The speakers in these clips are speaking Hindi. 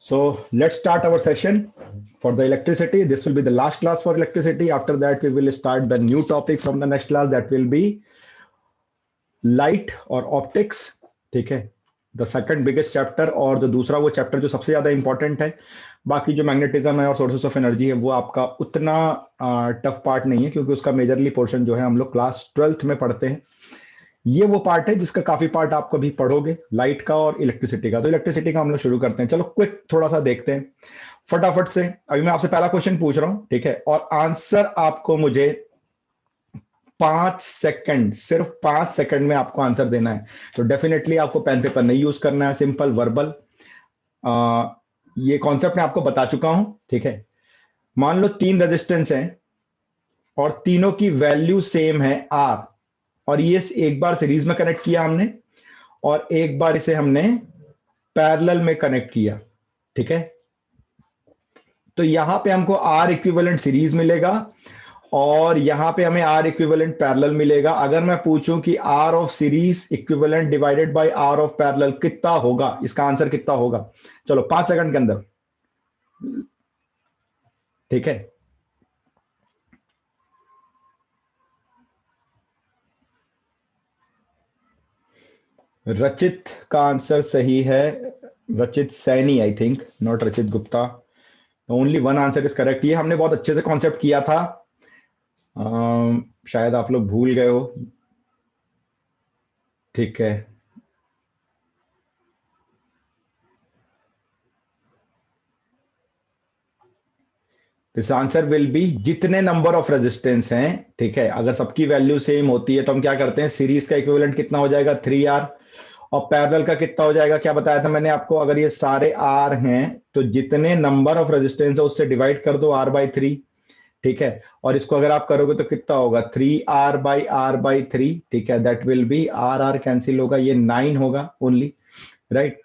So let's start our session for the electricity. This will be the last class for electricity. After that, we will start the new topic from the next class. That will be light और optics. ठीक है, द सेकंड बिगेस्ट चैप्टर, और जो दूसरा वो चैप्टर जो सबसे ज्यादा इंपॉर्टेंट है. बाकी जो मैग्नेटिज्म है और सोर्सेस ऑफ एनर्जी है वो आपका उतना टफ पार्ट नहीं है, क्योंकि उसका मेजरली पोर्शन जो है हम लोग क्लास 12th में पढ़ते हैं. ये वो पार्ट है जिसका काफी पार्ट आप कभी पढ़ोगे, लाइट का और इलेक्ट्रिसिटी का. तो इलेक्ट्रिसिटी का हम लोग शुरू करते हैं. चलो क्विक थोड़ा सा देखते हैं फटाफट से. अभी मैं आपसे पहला क्वेश्चन पूछ रहा हूं, ठीक है, और आंसर आपको मुझे 5 सेकंड, सिर्फ 5 सेकंड में आपको आंसर देना है. तो डेफिनेटली आपको पेन पेपर नहीं यूज करना है, सिंपल वर्बल. ये कॉन्सेप्ट मैं आपको बता चुका हूं, ठीक है. मान लो 3 रेजिस्टेंस हैं और तीनों की वैल्यू सेम है R, और ये एक बार सीरीज में कनेक्ट किया हमने और एक बार इसे हमने पैरेलल में कनेक्ट किया, ठीक है. तो यहां पे हमको R इक्विवेलेंट सीरीज मिलेगा और यहां पे हमें R इक्विवेलेंट पैरेलल मिलेगा. अगर मैं पूछूं कि R of series equivalent divided by R of parallel कितना होगा, इसका आंसर कितना होगा? चलो 5 सेकंड के अंदर, ठीक है. रचित का आंसर सही है, रचित सैनी, आई थिंक, नॉट रचित Gupta. Only one answer is correct. ये हमने बहुत अच्छे से कॉन्सेप्ट किया था, शायद आप लोग भूल गए हो, ठीक है. दिस आंसर विल बी जितने नंबर ऑफ रेजिस्टेंस हैं, ठीक है, अगर सबकी वैल्यू सेम होती है तो हम क्या करते हैं, सीरीज का इक्विवेलेंट कितना हो जाएगा 3R, और पैरेलल का कितना हो जाएगा, क्या बताया था मैंने आपको, अगर ये सारे R हैं तो जितने नंबर ऑफ रेजिस्टेंस है उससे डिवाइड कर दो R/3, ठीक है. और इसको अगर आप करोगे तो कितना होगा, 3R/R/3, ठीक है. That will be R cancel होगा, ये 9 होगा ओनली, राइट,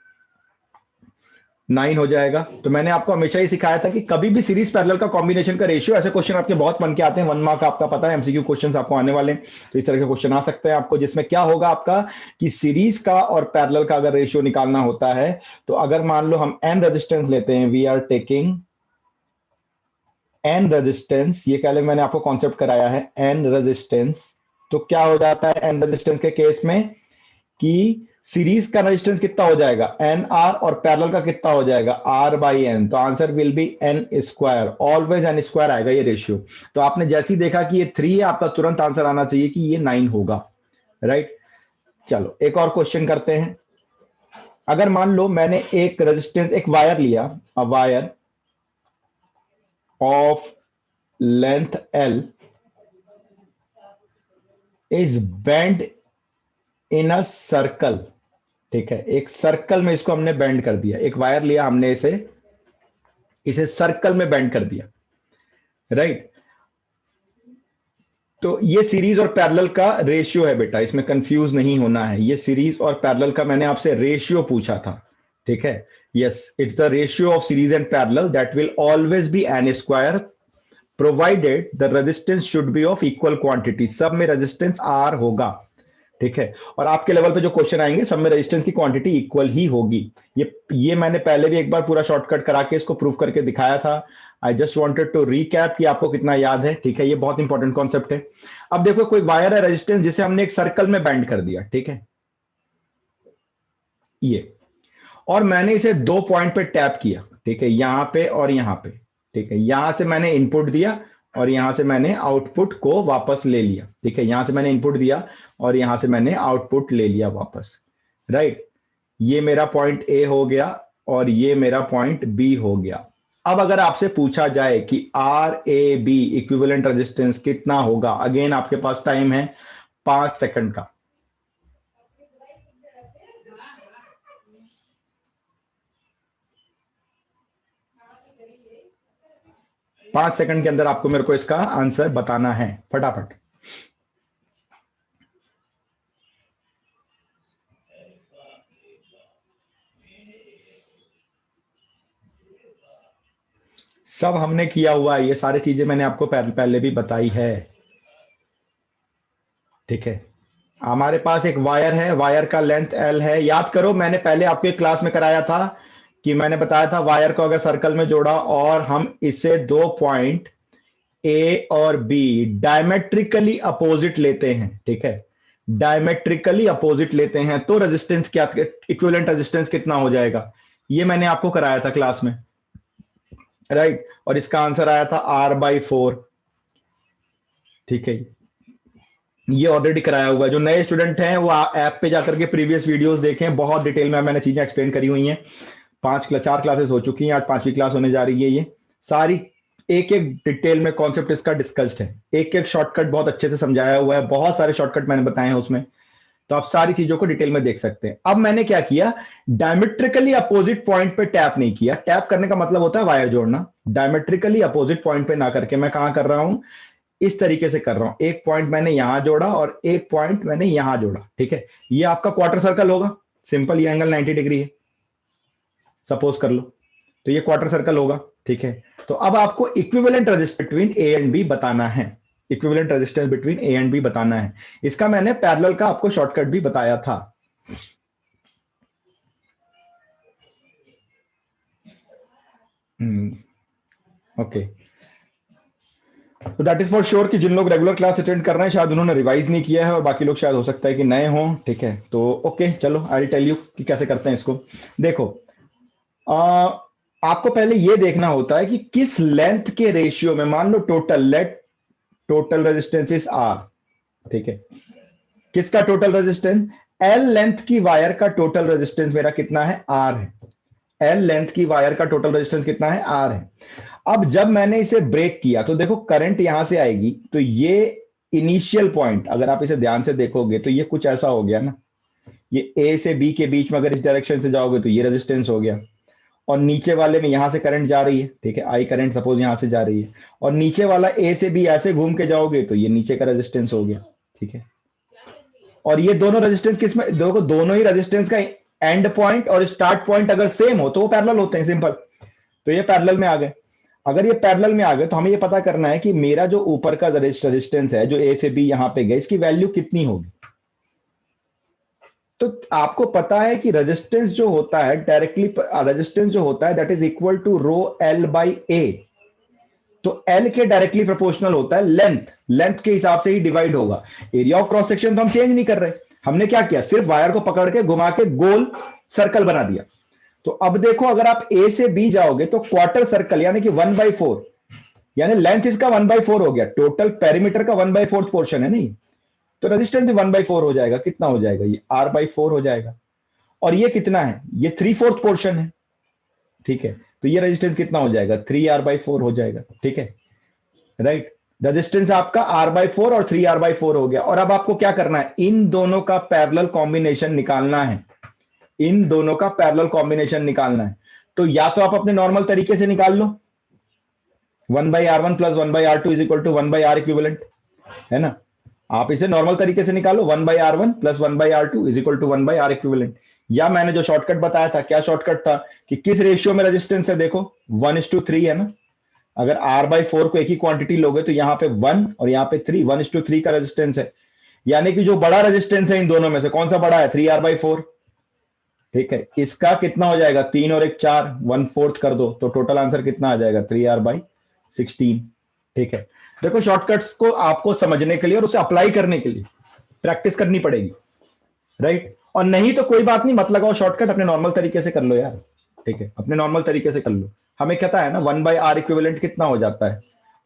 9 हो जाएगा. तो मैंने आपको हमेशा ही सिखाया था कि कभी भी सीरीज पैरेलल का कॉम्बिनेशन का रेशियो, ऐसे क्वेश्चन आपके बहुत बन के आते हैं, 1 मार्क आपका पता है, एमसीक्यू क्वेश्चंस आपको आने वाले हैं. तो इस तरह के क्वेश्चन आ सकते हैं आपको, जिसमें क्या होगा आपका कि सीरीज का और पैरेलल का अगर रेशियो निकालना होता है, तो अगर मान लो हम n रेजिस्टेंस लेते हैं, we are taking n resistance, ये पहले मैंने आपको कॉन्सेप्ट कराया है, n रेजिस्टेंस. तो क्या हो जाता है n रेजिस्टेंस के केस में कि सीरीज का रेजिस्टेंस कितना हो जाएगा NR, और पैरेलल का कितना हो जाएगा R/N. तो answer will be N square, always N square आएगा ये रेशियो. तो आपने जैसे ही देखा कि ये 3 है, आपका तुरंत आंसर आना चाहिए कि ये 9 होगा, राइट. चलो एक और क्वेश्चन करते हैं. अगर मान लो मैंने एक रेजिस्टेंस, एक वायर लिया, a wire of length L is bend in a circle, ठीक है, एक सर्कल में इसको हमने बेंड कर दिया. एक वायर लिया हमने, इसे सर्कल में बेंड कर दिया, राइट. तो ये सीरीज और पैरेलल का रेशियो है बेटा, इसमें कंफ्यूज नहीं होना है. ये सीरीज और पैरेलल का मैंने आपसे रेशियो पूछा था, ठीक है. Yes, it's the ratio of series and parallel, that will always be N square, provided the resistance should be of equal quantity. सब में रेजिस्टेंस R होगा, ठीक है. और आपके लेवल पे जो क्वेश्चन आएंगे सब में रेजिस्टेंस की क्वांटिटी इक्वल ही होगी. ये मैंने पहले भी एक बार पूरा शॉर्टकट करा के इसको प्रूव करके दिखाया था. I just wanted to recap कि आपको कितना याद है, ठीक है. ये बहुत इंपॉर्टेंट कॉन्सेप्ट है. अब देखो, कोई वायर है रेजिस्टेंस जिसे हमने एक सर्कल में बेंड कर दिया, ठीक है, ये, और मैंने इसे 2 पॉइंट पे टैप किया, ठीक है, यहां पे और यहां पे, ठीक है. यहां से मैंने इनपुट दिया और यहां से मैंने आउटपुट को वापस ले लिया, ठीक है. यहां से मैंने इनपुट दिया और यहां से मैंने आउटपुट ले लिया वापस, राइट. ये मेरा पॉइंट ए हो गया और ये मेरा पॉइंट बी हो गया. अब अगर आपसे पूछा जाए कि RAB इक्विवेलेंट रेजिस्टेंस कितना होगा, अगेन आपके पास टाइम है 5 सेकंड का. पांच सेकंड के अंदर आपको मेरे को इसका आंसर बताना है, फटाफट. सब हमने किया हुआ है, ये सारी चीजें मैंने आपको पहले भी बताई है, ठीक है. हमारे पास एक वायर है, वायर का लेंथ L है. याद करो, मैंने पहले आपको एक क्लास में कराया था कि मैंने बताया था वायर को अगर सर्कल में जोड़ा और हम इसे दो पॉइंट ए और बी डायमेट्रिकली अपोजिट लेते हैं, ठीक है, डायमेट्रिकली अपोजिट लेते हैं तो रेजिस्टेंस क्या, इक्विवेलेंट रेजिस्टेंस कितना हो जाएगा, ये मैंने आपको कराया था क्लास में, राइट। और इसका आंसर आया था R/4, ठीक है। ये ऑलरेडी कराया हुआ है, जो नए स्टूडेंट हैं वो ऐप पे जाकर के प्रीवियस वीडियोस देखें, बहुत डिटेल में मैंने चीजें एक्सप्लेन करी हुई हैं। 4 क्लासेस हो चुकी हैं, आज 5वीं क्लास होने जा रही है। ये सारी एक एक डिटेल में कॉन्सेप्ट इसका डिस्कस्ड है, एक एक शॉर्टकट बहुत अच्छे से समझाया हुआ है, बहुत सारे शॉर्टकट मैंने बताए हैं उसमें, तो आप सारी चीजों को डिटेल में देख सकते हैं। अब मैंने क्या किया, डायमेट्रिकली अपोजिट पॉइंट पे टैप नहीं किया। टैप करने का मतलब होता है वायर जोड़ना। डायमेट्रिकली अपोजिट पॉइंट पे ना करके मैं कहां कर रहा हूं, इस तरीके से कर रहा हूं। एक पॉइंट मैंने यहां जोड़ा और एक पॉइंट मैंने यहां जोड़ा, ठीक है। ये आपका क्वार्टर सर्कल होगा, सिंपल, ये एंगल 90 डिग्री है सपोज कर लो, तो ये क्वार्टर सर्कल होगा, ठीक है। तो अब आपको equivalent resistance between A and B बताना है, equivalent resistance between A and B बताना है। इसका मैंने पैरेलल का आपको शॉर्टकट भी बताया था। ओके, तो दैट इज फॉर श्योर कि जिन लोग रेगुलर क्लास अटेंड कर रहे हैं शायद उन्होंने रिवाइज नहीं किया है और बाकी लोग शायद हो सकता है कि नए हों, ठीक है। तो ओके चलो, आई टेल यू कि कैसे करते हैं इसको। देखो, आपको पहले ये देखना होता है कि किस लेंथ के रेशियो में, मान लो total, let total resistance is R, ठीक है। किसका टोटल रेजिस्टेंस, एल लेंथ की वायर का टोटल रेजिस्टेंस मेरा कितना है, आर है। एल लेंथ की वायर का टोटल रेजिस्टेंस कितना है, आर है। अब जब मैंने इसे ब्रेक किया तो देखो करंट यहां से आएगी, तो ये इनिशियल पॉइंट अगर आप इसे ध्यान से देखोगे तो ये कुछ ऐसा हो गया ना, ये ए से बी के बीच में अगर इस डायरेक्शन से जाओगे तो ये रेजिस्टेंस हो गया, और नीचे वाले में यहां से करंट जा रही है, ठीक है, आई करंट सपोज यहां से जा रही है, और नीचे वाला ए से बी ऐसे घूम के जाओगे तो ये नीचे का रेजिस्टेंस हो गया, ठीक है। और ये दोनों रेजिस्टेंस किसमें, देखो दोनों ही रेजिस्टेंस का एंड पॉइंट और स्टार्ट पॉइंट अगर सेम हो तो वो पैरेलल होते हैं, सिंपल। तो ये पैरेलल में आ गए। अगर ये पैरेलल में आ गए तो हमें ये पता करना है कि मेरा जो ऊपर का रेजिस्टेंस है जो ए से बी यहां पे गए, इसकी वैल्यू कितनी होगी। तो आपको पता है कि रेजिस्टेंस जो होता है डायरेक्टली, रेजिस्टेंस जो होता है that is equal to rho L by A. तो एल के डायरेक्टली प्रोपोर्शनल होता है लेंथ, लेंथ के हिसाब से ही डिवाइड होगा। एरिया ऑफ क्रॉस सेक्शन तो हम चेंज नहीं कर रहे, हमने क्या किया, सिर्फ वायर को पकड़ के घुमा के गोल सर्कल बना दिया। तो अब देखो अगर आप ए से बी जाओगे तो क्वार्टर सर्कल यानी कि 1/4, यानी लेंथ इसका 1/4 हो गया, टोटल पेरीमीटर का 1/4 पोर्शन है नहीं, तो रेजिस्टेंस भी 1/4 हो जाएगा। कितना हो जाएगा, ये R/4 हो जाएगा। और ये कितना है, ये 3/4 पोर्शन है, ठीक है। तो ये रेजिस्टेंस कितना हो जाएगा, 3R/4 हो जाएगा, ठीक है, राइट। रेजिस्टेंस आपका R/4 और 3R/4 हो गया। और अब आपको क्या करना है, इन दोनों का पैरेलल कॉम्बिनेशन निकालना है, इन दोनों का पैरेलल कॉम्बिनेशन निकालना है। तो या तो आप अपने नॉर्मल तरीके से निकाल लो, 1/R1 plus 1/R2 is equal to 1/R equivalent, है ना। आप इसे नॉर्मल तरीके से निकालो, 1/R1 plus 1/R2 is equal to 1/R equivalent. या मैंने जो शॉर्टकट बताया था, क्या शॉर्टकट था, कि किस रेशियो में रेजिस्टेंस है, देखो 1:3 है ना। अगर R/4 को एक ही क्वांटिटी लोगे तो यहाँ पे 1 और यहाँ पे 3, 1:3 का रेजिस्टेंस है। यानी कि जो बड़ा रेजिस्टेंस है इन दोनों में से कौन सा बड़ा है, 3R/4, ठीक है। इसका कितना हो जाएगा, 3 और 1 4, 1/4 कर दो तो टोटल आंसर कितना आ जाएगा, 3R/16, ठीक है। देखो शॉर्टकट्स को आपको समझने के लिए और उसे अप्लाई करने के लिए प्रैक्टिस करनी पड़ेगी, राइट। और नहीं तो कोई बात नहीं, मत लगाओ शॉर्टकट, अपने नॉर्मल तरीके से कर लो यार, ठीक है, अपने नॉर्मल तरीके से कर लो। हमें कहता है ना 1/R इक्विवेलेंट कितना हो जाता है,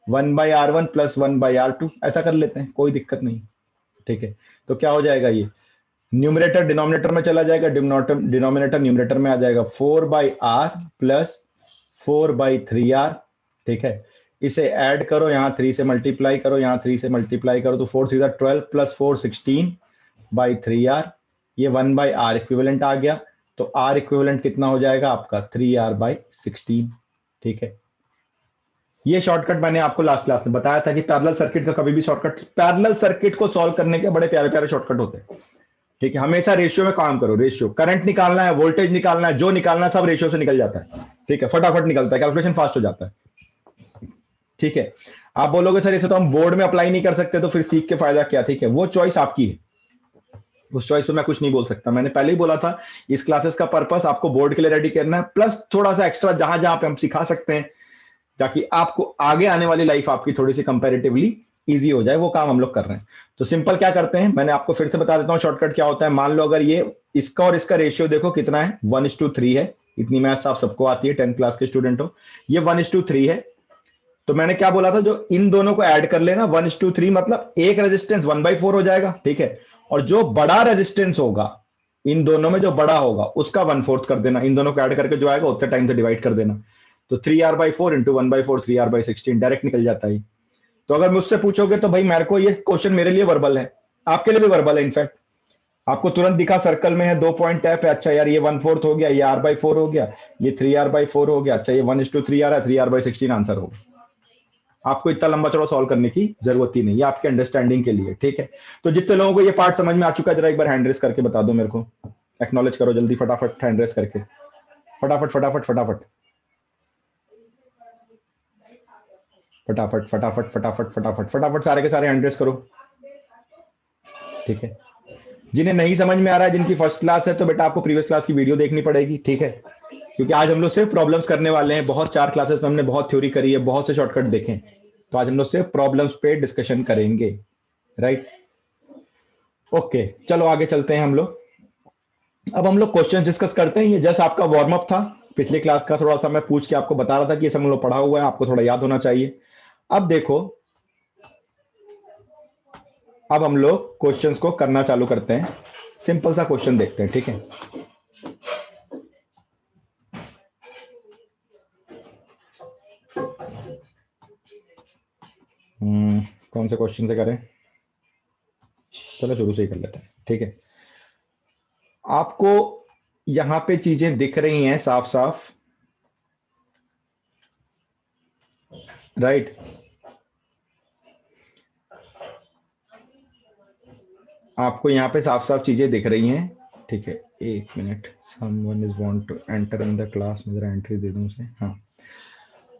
1/R1 प्लस 1/R2, ऐसा कर लेते हैं, कोई दिक्कत नहीं, ठीक है। तो क्या हो जाएगा, ये न्यूमरेटर डिनोमिनेटर में चला जाएगा, डिनोमिनेटर न्यूमरेटर में आ जाएगा, 4/R प्लस 4/3R, ठीक है। इसे ऐड करो, यहां 3 से मल्टीप्लाई करो, यहां 3 से मल्टीप्लाई करो, तो 4 सीधा 12 प्लस 4 16/3R, ये 1/R इक्विवेलेंट आ गया। तो R इक्विवेलेंट कितना हो जाएगा आपका, 3R/16, ठीक है। ये शॉर्टकट मैंने आपको लास्ट क्लास में बताया था कि पैरेलल सर्किट का कभी भी शॉर्टकट, पैरेलल सर्किट को सॉल्व करने के बड़े प्यारे प्यारे शॉर्टकट होते हैं, ठीक है। हमेशा रेशियो में काम करो, रेशियो, करंट निकालना है, वोल्टेज निकालना है, जो निकालना है सब रेशियो से निकल जाता है, ठीक है, फटाफट निकलता है, कैलकुलेशन फास्ट हो जाता है, ठीक है। आप बोलोगे सर इसे तो हम बोर्ड में अप्लाई नहीं कर सकते, तो फिर सीख के फायदा क्या, ठीक है, वो चॉइस आपकी है, उस चॉइस पे मैं कुछ नहीं बोल सकता। मैंने पहले ही बोला था इस क्लासेस का पर्पस आपको बोर्ड के लिए रेडी करना है, प्लस थोड़ा सा एक्स्ट्रा जहां जहां पे हम सिखा सकते हैं ताकि आपको आगे आने वाली लाइफ आपकी थोड़ी सी कंपैरेटिवली इजी हो जाए, वो काम हम लोग कर रहे हैं। तो सिंपल क्या करते हैं, मैंने आपको फिर से बता देता हूँ शॉर्टकट क्या होता है। मान लो अगर ये इसका और इसका रेशियो देखो कितना है, 1:3 है। इतनी मैथ्स आप सबको आती है, 10th क्लास के स्टूडेंट हो। ये 1:3 है। तो मैंने क्या बोला था, जो इन दोनों को ऐड कर लेना 1:3, मतलब एक रेजिस्टेंस 1/4 हो जाएगा, ठीक है। और जो बड़ा रेजिस्टेंस होगा इन दोनों में, जो बड़ा होगा उसका 1/4 कर देना। इन दोनों को ऐड करके जो आएगा उतने टाइम से डिवाइड कर देना। तो 3r/4 इंटू 1/4, 3r/16 डायरेक्ट निकल जाता है। तो अगर मुझसे पूछोगे तो भाई मेरे को ये क्वेश्चन मेरे लिए वर्बल है, आपके लिए भी वर्बल है। इनफैक्ट आपको तुरंत दिखा सर्कल में है, 2 पॉइंट टैप है। अच्छा यार ये 1/4 हो गया, ये r/4 हो गया, ये 3r/4 हो गया। अच्छा ये 1:3 आ रहा है, 3r/16 आंसर होगा। आपको इतना लंबा चौड़ा सॉल्व करने की जरूरत ही नहीं है, आपके अंडरस्टैंडिंग के लिए, ठीक है। तो जितने लोगों को ये पार्ट समझ में आ चुका है जरा एक बार हैंड रेस करके बता दो मेरे को, एक्नॉलेज करो जल्दी फटाफट हैंड रेस करके, फटाफट फटाफट फटाफट फटाफट फटाफट फटाफट फटाफट फटाफट सारे के सारे हैंड रेस करो, ठीक है। जिन्हें नहीं समझ में आ रहा है, जिनकी फर्स्ट क्लास है, तो बेटा आपको प्रीवियस क्लास की वीडियो देखनी पड़ेगी, ठीक है। क्योंकि आज हम लोग सिर्फ प्रॉब्लम्स करने वाले हैं। बहुत 4 क्लासेस में हमने बहुत थ्योरी करी है, बहुत से शॉर्टकट देखे, तो आज हम लोग सिर्फ प्रॉब्लम्स पे डिस्कशन करेंगे, राइट। ओके चलो आगे चलते हैं हम लोग। अब हम लोग क्वेश्चन डिस्कस करते हैं। ये जस्ट आपका वार्म अप था पिछली क्लास का, थोड़ा सा मैं पूछ के आपको बता रहा था कि ये सब हम लोग पढ़ा हुआ है, आपको थोड़ा याद होना चाहिए। अब देखो, अब हम लोग क्वेश्चंस को करना चालू करते हैं। सिंपल सा क्वेश्चन देखते हैं, ठीक है। कौन से क्वेश्चन से करें, चलो शुरू से ही कर लेते हैं, ठीक है। आपको यहां पे चीजें दिख रही हैं साफ साफ, राइट। आपको यहाँ पे साफ साफ चीजें दिख रही हैं, ठीक है। एक minute, someone is want to enter in the class, मैं जरा एंट्री दे दूं उसे। हाँ,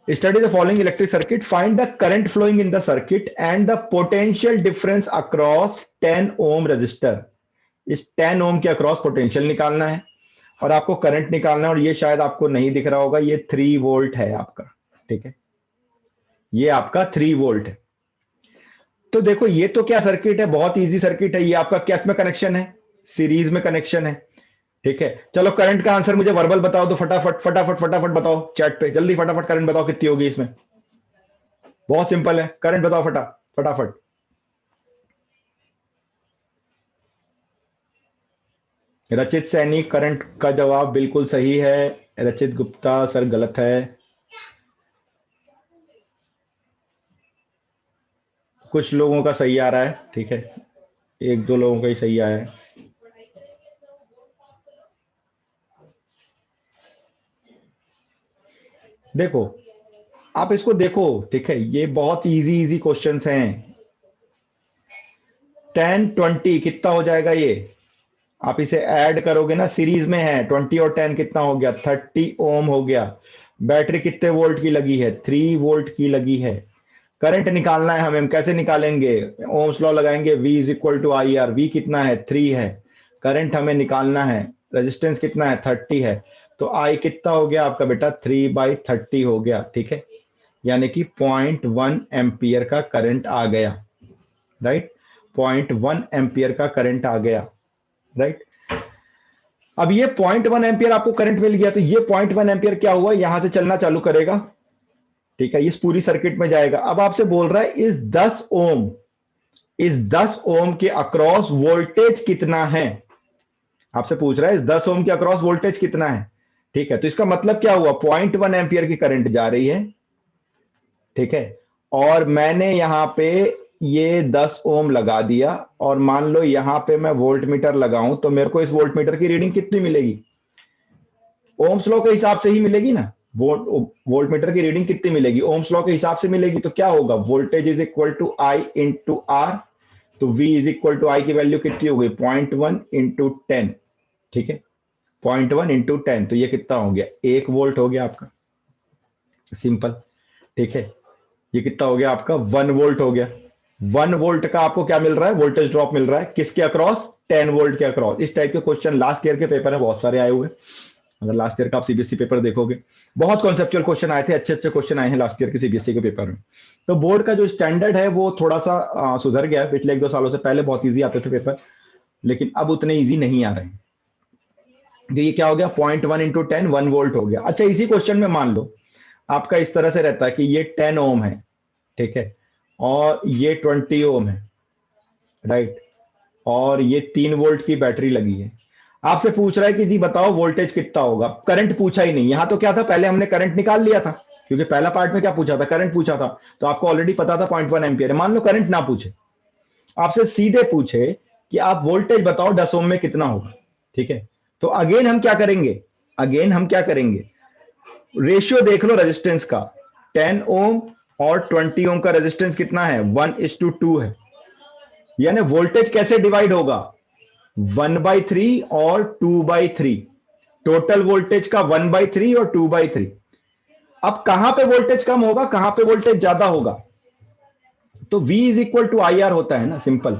study the following electric circuit, find the current flowing in the circuit and the potential difference across 10 ohm resistor. इस 10 ओम के अक्रॉस पोटेंशियल निकालना है और आपको करंट निकालना है। और ये शायद आपको नहीं दिख रहा होगा, ये 3 वोल्ट है आपका, ठीक है। ये आपका 3 वोल्ट है। तो देखो ये तो क्या सर्किट है, बहुत इजी सर्किट है। ये आपका क्या में कनेक्शन है, सीरीज में कनेक्शन है, ठीक है। चलो करंट का आंसर मुझे वर्बल बताओ तो फटाफट फटाफट फटाफट बताओ चैट पे, जल्दी फटाफट करंट बताओ कितनी होगी इसमें। बहुत सिंपल है, करंट बताओ फटाफट। रचित सैनी, करंट का जवाब बिल्कुल सही है। रचित गुप्ता सर गलत है। कुछ लोगों का सही आ रहा है, ठीक है, 1-2 लोगों का ही सही आया है। देखो आप इसको देखो, ठीक है, ये बहुत इजी इजी क्वेश्चंस हैं। 10 20 कितना हो जाएगा ये, आप इसे ऐड करोगे ना, सीरीज में है 20 और 10 कितना हो गया, 30 ओम हो गया। बैटरी कितने वोल्ट की लगी है, 3 वोल्ट की लगी है। करंट निकालना है हमें, हम कैसे निकालेंगे, ओम्स लॉ लगाएंगे, V is equal to I R. V कितना है, 3 है। करंट हमें निकालना है, रेजिस्टेंस कितना है, 30 है। तो आई कितना हो गया आपका बेटा, 3/30 हो गया, ठीक है। यानी कि 0.1 एम्पियर का करंट आ गया, राइट। 0.1 एम्पियर का करंट आ गया, राइट। अब ये 0.1 एम्पियर आपको करंट मिल गया, तो ये 0.1 एम्पियर क्या हुआ, यहां से चलना चालू करेगा, ठीक है। इस पूरी सर्किट में जाएगा। अब आपसे बोल रहा है इस 10 ओम के अक्रॉस वोल्टेज कितना है, आपसे पूछ रहा है इस 10 ओम के अक्रॉस वोल्टेज कितना है, ठीक है। तो इसका मतलब क्या हुआ, 0.1 एम्पियर की करंट जा रही है, ठीक है। और मैंने यहां पे ये 10 ओम लगा दिया, और मान लो यहां पे मैं वोल्ट मीटर लगाऊं, तो मेरे को इस वोल्ट मीटर की रीडिंग कितनी मिलेगी, ओम्स लॉ के हिसाब से ही मिलेगी ना। वोल्ट मीटर की रीडिंग कितनी मिलेगी, ओम्स लॉ के हिसाब से मिलेगी। तो क्या होगा, voltage is equal to I into R. तो V is equal to I की वैल्यू कितनी हो गई, 0.1 इंटू 10, ठीक है। 0.1 इंटू 10, तो ये कितना हो गया, 1 वोल्ट हो गया आपका, सिंपल, ठीक है। ये कितना हो गया आपका, 1 वोल्ट हो गया। 1 वोल्ट का आपको क्या मिल रहा है, वोल्टेज ड्रॉप मिल रहा है, किसके अक्रॉस, 10 वोल्ट के अक्रॉस। इस टाइप के क्वेश्चन लास्ट ईयर के पेपर में बहुत सारे आए हुए। अगर लास्ट ईयर का आप सीबीएसई पेपर देखोगे, बहुत कॉन्सेप्चुअल क्वेश्चन आए थे, अच्छे अच्छे क्वेश्चन आए हैं लास्ट ईयर के सीबीएसई के पेपर में। तो बोर्ड का जो स्टैंडर्ड है वो थोड़ा सा सुधर गया है पिछले 1-2 सालों से। पहले बहुत ईजी आते थे पेपर, लेकिन अब उतने ईजी नहीं आ रहे हैं। तो ये क्या हो गया, 0.1 इंटू 10 1 वोल्ट हो गया। अच्छा, इसी क्वेश्चन में मान लो आपका इस तरह से रहता है कि ये 10 ओम है, ठीक है, और ये 20 ओम है, राइट, और ये 3 वोल्ट की बैटरी लगी है। आपसे पूछ रहा है कि जी बताओ वोल्टेज कितना होगा। करंट पूछा ही नहीं। यहां तो क्या था, पहले हमने करंट निकाल लिया था, क्योंकि पहला पार्ट में क्या पूछा था, करंट पूछा था, तो आपको ऑलरेडी पता था 0.1 एम्पियर है। मान लो करंट ना पूछे, आपसे सीधे पूछे कि आप वोल्टेज बताओ 10 ओम में कितना होगा, ठीक है, तो अगेन हम क्या करेंगे, रेशियो देख लो रेजिस्टेंस का। 10 ओम और 20 ओम का रेजिस्टेंस कितना है, 1:2 है। यानी वोल्टेज कैसे डिवाइड होगा, 1/3 और 2/3। टोटल वोल्टेज का 1/3 और 2/3। अब कहां पे वोल्टेज कम होगा, कहां पे वोल्टेज ज्यादा होगा, तो V is equal to IR होता है ना, सिंपल।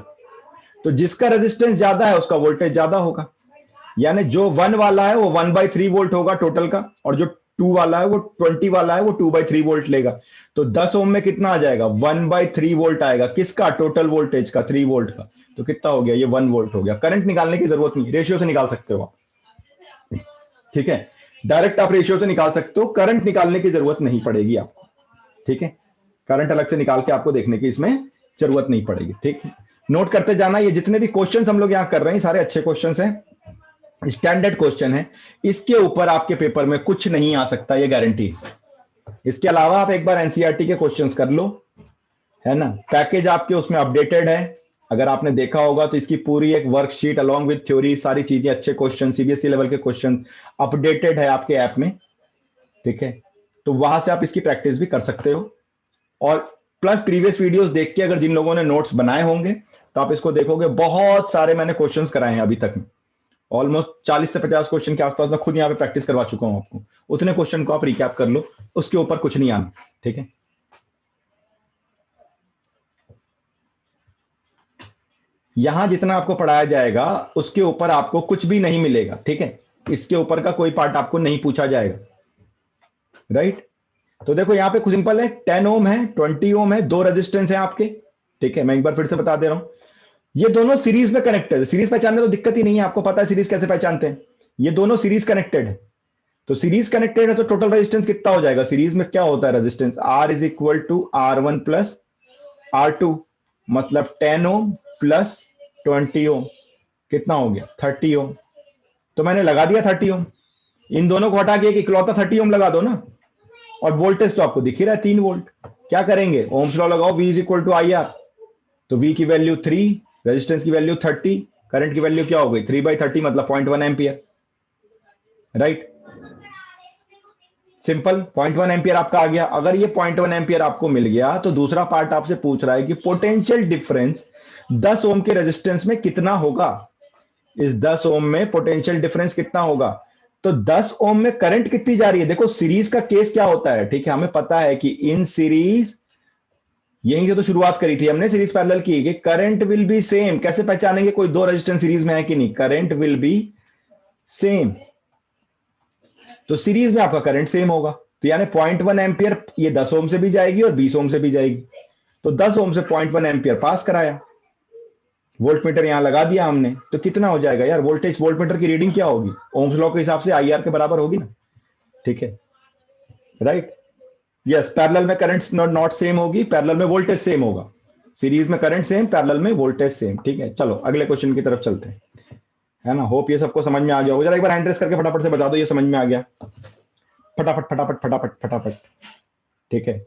तो जिसका रेजिस्टेंस ज्यादा है उसका वोल्टेज ज्यादा होगा। यानी जो 1 वाला है वो 1/3 वोल्ट होगा टोटल का, और जो 2 वाला है वो 20 वाला है वो 2/3 वोल्ट लेगा। तो 10 ओम में कितना आ जाएगा, 1/3 वोल्ट आएगा। किसका, टोटल वोल्टेज का, 3 वोल्ट का। तो कितना हो गया, ये 1 वोल्ट हो गया। करंट निकालने की जरूरत नहीं, रेशियो से निकाल सकते हो आप, ठीक है, डायरेक्ट आप रेशियो से निकाल सकते हो, करंट निकालने की जरूरत नहीं पड़ेगी आपको, ठीक है। करंट अलग से निकाल के आपको देखने की इसमें जरूरत नहीं पड़ेगी, ठीक है। नोट करते जाना, ये जितने भी क्वेश्चंस हम लोग यहाँ कर रहे हैं सारे अच्छे क्वेश्चंस हैं, स्टैंडर्ड क्वेश्चन है। इसके ऊपर आपके पेपर में कुछ नहीं आ सकता, ये गारंटी है। इसके अलावा आप एक बार एनसीईआरटी के क्वेश्चंस कर लो, है ना। पैकेज आपके उसमें अपडेटेड है, अगर आपने देखा होगा तो इसकी पूरी एक वर्कशीट अलॉन्ग विद थ्योरी, सारी चीजें, अच्छे क्वेश्चन, सीबीएसई लेवल के क्वेश्चन अपडेटेड है आपके ऐप में, ठीक है। तो वहां से आप इसकी प्रैक्टिस भी कर सकते हो। और प्लस प्रीवियस वीडियोस देख के अगर जिन लोगों ने नोट्स बनाए होंगे तो आप इसको देखोगे, बहुत सारे मैंने क्वेश्चंस कराए हैं अभी तक में, ऑलमोस्ट 40 से 50 क्वेश्चन के आसपास मैं खुद यहाँ पे प्रैक्टिस करवा चुका हूं आपको। उतने क्वेश्चन को आप रिकैप कर लो, उसके ऊपर कुछ नहीं आना, ठीक है। यहां जितना आपको पढ़ाया जाएगा उसके ऊपर आपको कुछ भी नहीं मिलेगा, ठीक है। इसके ऊपर का कोई पार्ट आपको नहीं पूछा जाएगा, राइट। तो देखो यहाँ पे कुछ सिंपल है, 10 ओम है, 20 ओम है, दो रेजिस्टेंस है आपके, ठीक है। मैं एक बार फिर से बता दे रहा हूं, ये दोनों सीरीज में कनेक्टेड है। सीरीज पहचानने तो दिक्कत ही नहीं है, आपको पता है सीरीज कैसे पहचानते हैं। ये दोनों सीरीज कनेक्टेड है, तो सीरीज कनेक्टेड है तो टोटल रेजिस्टेंस कितना हो जाएगा, सीरीज में क्या होता है resistance, R is equal to R1 plus R2, मतलब 10 ओम प्लस 20 ओम, कितना हो गया 30 ओम। तो मैंने लगा दिया 30 ओम, इन दोनों को हटा के एक इकलौता 30 ओम लगा दो ना, और वोल्टेज तो आपको दिख ही रहा है 3 वोल्ट। क्या करेंगे, ओम्स लॉ लगाओ, V is equal to IR। तो V की वैल्यू 3, रेजिस्टेंस की वैल्यू 30, करंट की वैल्यू क्या हो गई 3/30, मतलब 0.1 एम्पियर, राइट। सिंपल, 0.1 एम्पियर आपका आ गया। अगर ये 0.1 एम्पियर आपको मिल गया तो दूसरा पार्ट आपसे पूछ रहा है कि पोटेंशियल डिफरेंस 10 ओम के रेजिस्टेंस में कितना होगा। इस 10 ओम में पोटेंशियल डिफरेंस कितना होगा, तो 10 ओम में करंट कितनी जा रही है। देखो सीरीज का केस क्या होता है, ठीक है, हमें पता है कि इन सीरीज, यहीं से तो शुरुआत करी थी हमने सीरीज पैरेलल की, कि करंट विल बी सेम। कैसे पहचानेंगे कोई दो रेजिस्टेंस सीरीज में है कि नहीं, करंट विल बी सेम। तो सीरीज में आपका करंट सेम होगा, तो यानी 0.1 एम्पियर ये 10 ओम से भी जाएगी और 20 ओम से भी जाएगी। तो 10 ओम से 0.1 एम्पियर पास कराया, वोल्ट मीटर यहां लगा दिया हमने, तो कितना हो जाएगा यार वोल्टेज, वोल्ट मीटर की रीडिंग क्या होगी, ओम्स लॉ के हिसाब से IR के बराबर होगी ना, ठीक है, राइट। यस, पैरेलल में करंट नॉट सेम होगी, पैरेलल में वोल्टेज सेम होगा। सीरीज में करंट सेम, पैरेलल में वोल्टेज सेम, ठीक है। चलो अगले क्वेश्चन की तरफ चलते हैं, है ना। होप ये सबको समझ में आ गया होगा। जरा एक बार हैंड रेस करके फटाफट से बता दो ये समझ में आ गया, फटाफट फटाफट फटाफट फटाफट, ठीक है।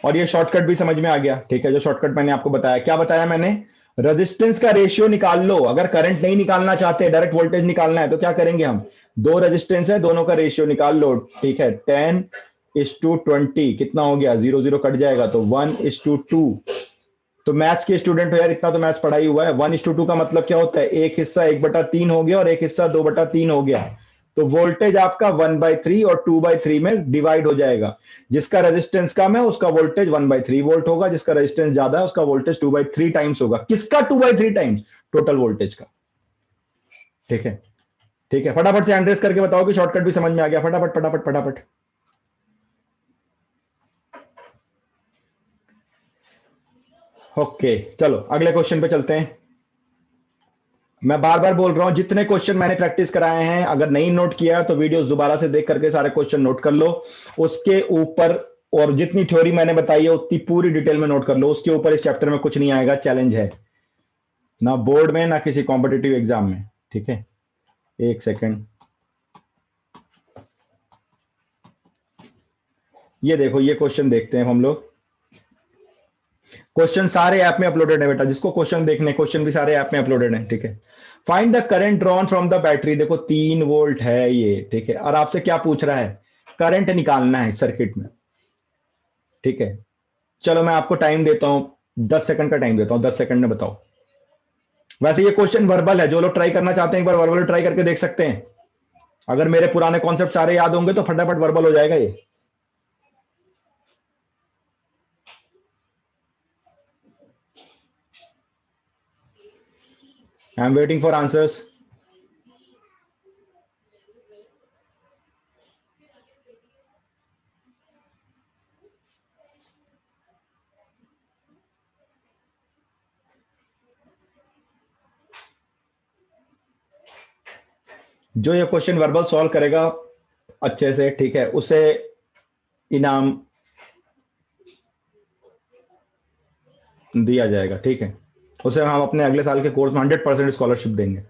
और ये शॉर्टकट भी समझ में आ गया, ठीक है। जो शॉर्टकट मैंने आपको बताया, क्या बताया मैंने, रेजिस्टेंस का रेशियो निकाल लो। अगर करंट नहीं निकालना चाहते, डायरेक्ट वोल्टेज निकालना है, तो क्या करेंगे हम, दो रेजिस्टेंस है, दोनों का रेशियो निकाल लो, ठीक है। 10:20 कितना हो गया, 0 0 कट जाएगा, तो 1:2। तो मैथ्स के स्टूडेंट हो यार, इतना तो मैथ्स पढ़ा ही हुआ है। 1:2 का मतलब क्या होता है, एक हिस्सा 1/3 हो गया और एक हिस्सा 2/3 हो गया। तो वोल्टेज आपका 1/3 और 2/3 में डिवाइड हो जाएगा। जिसका रेजिस्टेंस कम है उसका वोल्टेज 1/3 वोल्ट होगा, जिसका रेजिस्टेंस ज्यादा है उसका वोल्टेज 2/3 टाइम्स होगा। किसका 2/3 टाइम्स, टोटल वोल्टेज का। ठीक है, ठीक है, फटाफट से हैंड रेस करके बताओ कि शॉर्टकट भी समझ में आ गया, फटाफट फटाफट फटाफट। ओके, चलो अगले क्वेश्चन पे चलते हैं। मैं बार बार बोल रहा हूं, जितने क्वेश्चन मैंने प्रैक्टिस कराए हैं, अगर नहीं नोट किया तो वीडियोस दोबारा से देख करके सारे क्वेश्चन नोट कर लो। उसके ऊपर और जितनी थ्योरी मैंने बताई है उतनी पूरी डिटेल में नोट कर लो। उसके ऊपर इस चैप्टर में कुछ नहीं आएगा, चैलेंज है, ना बोर्ड में ना किसी कॉम्पिटिटिव एग्जाम में। ठीक है, एक सेकेंड, ये देखो, ये क्वेश्चन देखते हैं हम लोग। क्वेश्चन सारे ऐप में अपलोडेड है बेटा, जिसको क्वेश्चन देखने, क्वेश्चन भी सारे ऐप में अपलोडेड है। ठीक है, find the current drawn from the battery. देखो 3 वोल्ट है ये, ठीक है, और आपसे क्या पूछ रहा है, करंट निकालना है सर्किट में। ठीक है, चलो मैं आपको टाइम देता हूं, 10 सेकंड का टाइम देता हूं, 10 सेकंड में बताओ। वैसे ये क्वेश्चन वर्बल है, जो लोग ट्राई करना चाहते हैं एक बार वर्बल ट्राई करके देख सकते हैं। अगर मेरे पुराने कॉन्सेप्ट सारे याद होंगे तो फटाफट वर्बल हो जाएगा ये। I am waiting for answers. जो ये क्वेश्चन वर्बल सॉल्व करेगा अच्छे से, ठीक है, उसे इनाम दिया जाएगा। ठीक है, उसे हम अपने अगले साल के कोर्स में 100% स्कॉलरशिप देंगे।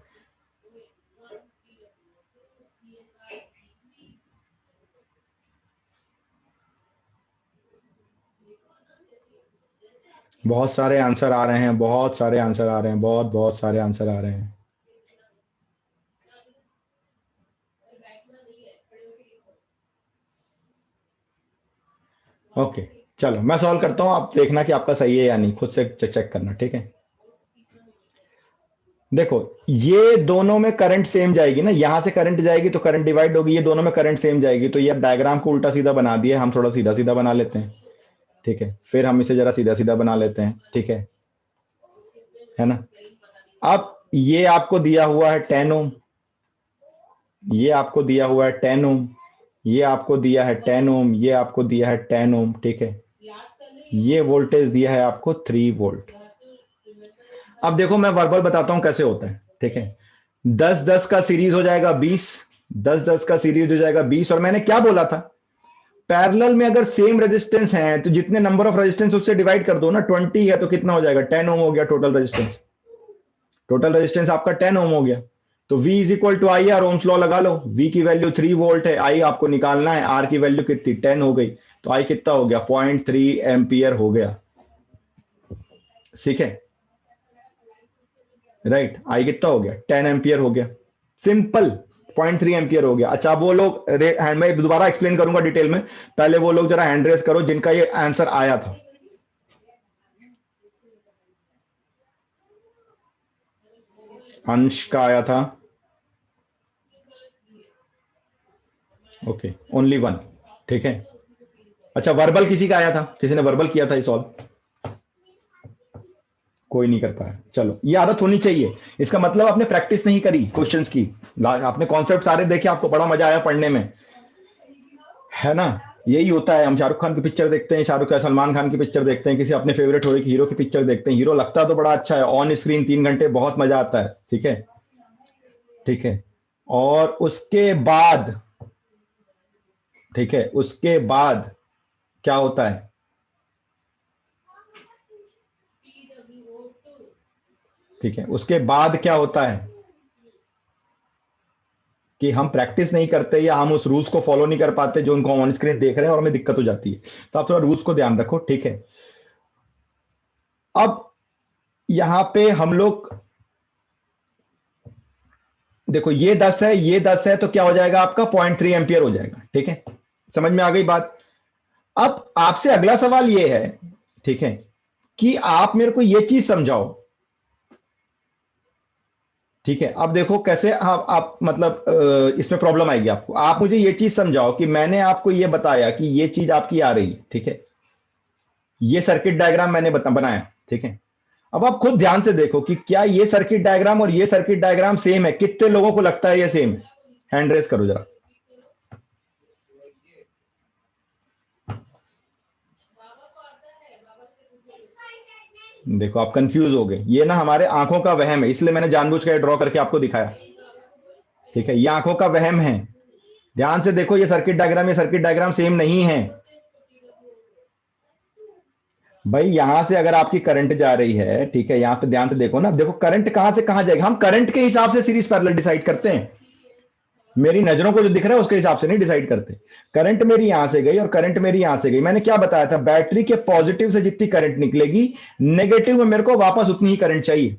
बहुत सारे आंसर आ रहे हैं, बहुत सारे आंसर आ रहे हैं, बहुत बहुत सारे आंसर आ रहे हैं। ओके, चलो मैं सॉल्व करता हूं, आप देखना कि आपका सही है या नहीं, खुद से चेक करना। ठीक है, देखो ये दोनों में करंट सेम जाएगी ना, यहां से करंट जाएगी तो करंट डिवाइड होगी, ये दोनों में करंट सेम जाएगी, तो ये डायग्राम को उल्टा सीधा बना दिया, हम थोड़ा सीधा सीधा बना लेते हैं। ठीक है, फिर हम इसे जरा सीधा सीधा बना लेते हैं। ठीक है ना। अब ये आपको दिया हुआ है 10 ओम, ये आपको दिया हुआ है 10 ओम, ये आपको दिया है 10 ओम, ये आपको दिया है 10 ओम। ठीक है, ये वोल्टेज दिया है आपको 3 वोल्ट। अब देखो मैं वर्बल बताता हूं कैसे होता है। ठीक है, 10-10 का सीरीज हो जाएगा 20, 10-10 का सीरीज हो जाएगा 20, और मैंने क्या बोला था, पैरेलल में अगर सेम रेजिस्टेंस है तो जितने नंबर ऑफ रेजिस्टेंस उससे डिवाइड कर दो ना, 20 है तो कितना हो जाएगा, 10 ओम हो गया टोटल रेजिस्टेंस। टोटल रेजिस्टेंस आपका 10 ओम हो गया। तो V is equal to I R, Ohm's law लगा लो। V की वैल्यू 3 वोल्ट है, I आपको निकालना है, R की वैल्यू कितनी 10 हो गई, तो I कितना हो गया 0.3 एम्पियर हो गया। ठीक है, राइट, I कितना हो गया 10 एम्पियर हो गया, सिंपल 0.3 एम्पियर हो गया। अच्छा, वो लोग मैं दोबारा एक्सप्लेन करूंगा डिटेल में, पहले वो लोग जरा हैंड रेस करो जिनका ये आंसर आया था। अंश का आया था, ओके, ओनली 1। ठीक है, अच्छा वर्बल किसी का आया था, किसी ने वर्बल किया था ये सॉल्व, कोई नहीं कर पाया। चलो ये आदत होनी चाहिए, इसका मतलब आपने प्रैक्टिस नहीं करी क्वेश्चंस की, आपने कॉन्सेप्ट सारे देखे, आपको बड़ा मजा आया पढ़ने में, है ना। यही होता है, हम शाहरुख खान की पिक्चर देखते हैं, शाहरुख खान सलमान खान की पिक्चर देखते हैं, किसी अपने फेवरेट हीरो की पिक्चर देखते हैं, हीरो लगता तो बड़ा अच्छा है, ऑन स्क्रीन 3 घंटे बहुत मजा आता है। ठीक है, ठीक है, और उसके बाद, ठीक है, उसके बाद क्या होता है, ठीक है, उसके बाद क्या होता है कि हम प्रैक्टिस नहीं करते या हम उस रूल्स को फॉलो नहीं कर पाते जो उनको ऑन स्क्रीन देख रहे हैं, और हमें दिक्कत हो जाती है। तो आप थोड़ा रूल्स को ध्यान रखो। ठीक है, अब यहां पे हम लोग देखो, ये 10 है, ये 10 है, तो क्या हो जाएगा आपका 0.3 एम्पियर हो जाएगा। ठीक है, समझ में आ गई बात। अब आपसे अगला सवाल ये है, ठीक है, कि आप मेरे को ये चीज समझाओ। ठीक है, अब देखो कैसे आप मतलब इसमें प्रॉब्लम आएगी आपको। आप मुझे ये चीज समझाओ कि मैंने आपको ये बताया कि ये चीज आपकी आ रही है, ठीक है, ये सर्किट डायग्राम मैंने बनाया, ठीक है, अब आप खुद ध्यान से देखो कि क्या ये सर्किट डायग्राम और ये सर्किट डायग्राम सेम है? कितने लोगों को लगता है ये सेम? हैंड रेस करो जरा। देखो आप कंफ्यूज हो गए। ये ना हमारे आंखों का वहम है, इसलिए मैंने जानबूझ कर ड्रॉ करके आपको दिखाया। ठीक है, ये आंखों का वहम है। ध्यान से देखो, ये सर्किट डायग्राम सेम नहीं है। भाई यहां से अगर आपकी करंट जा रही है, ठीक है, यहां पे ध्यान से देखो ना, देखो करंट कहां से कहां जाएगा। हम करंट के हिसाब से सीरीज पैरेलल डिसाइड करते हैं। मेरी नजरों को जो दिख रहा है उसके हिसाब से नहीं डिसाइड करते। करंट मेरी यहां से गई और करंट मेरी यहां से गई। मैंने क्या बताया था? बैटरी के पॉजिटिव से जितनी करंट निकलेगी, नेगेटिव में मेरे को वापस उतनी ही करंट चाहिए।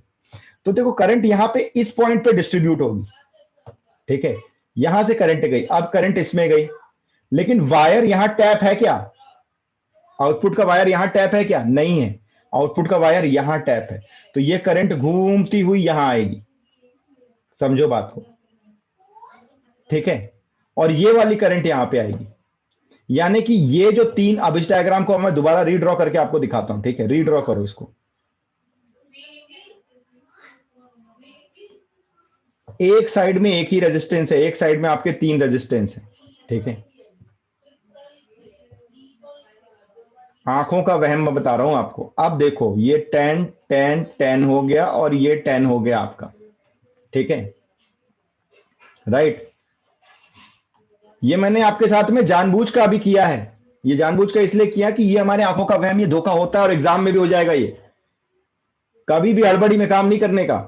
तो देखो करंट यहां पे इस पॉइंट पे डिस्ट्रीब्यूट होगी। ठीक है, यहां से करंट गई, अब करंट इसमें गई, लेकिन वायर यहां टैप है क्या? आउटपुट का वायर यहां टैप है क्या? नहीं है। आउटपुट का वायर यहां टैप है। तो ये करंट घूमती हुई यहां आएगी। समझो बात को। ठीक है, और ये वाली करंट यहां पे आएगी। यानी कि ये जो तीन, अब इस डायग्राम को मैं दोबारा रीड्रॉ करके आपको दिखाता हूं। ठीक है, रीड्रॉ करो इसको। एक साइड में एक ही रेजिस्टेंस है, एक साइड में आपके तीन रेजिस्टेंस है। ठीक है, आंखों का वहम मैं बता रहा हूं आपको। अब देखो ये 10 10 10 हो गया और ये 10 हो गया आपका। ठीक है, राइट। ये मैंने आपके साथ में जानबूझ का अभी किया है। ये जानबूझ का इसलिए किया कि ये हमारे आंखों का वहम, ये धोखा होता है और एग्जाम में भी हो जाएगा। ये कभी भी हड़बड़ी में काम नहीं करने का।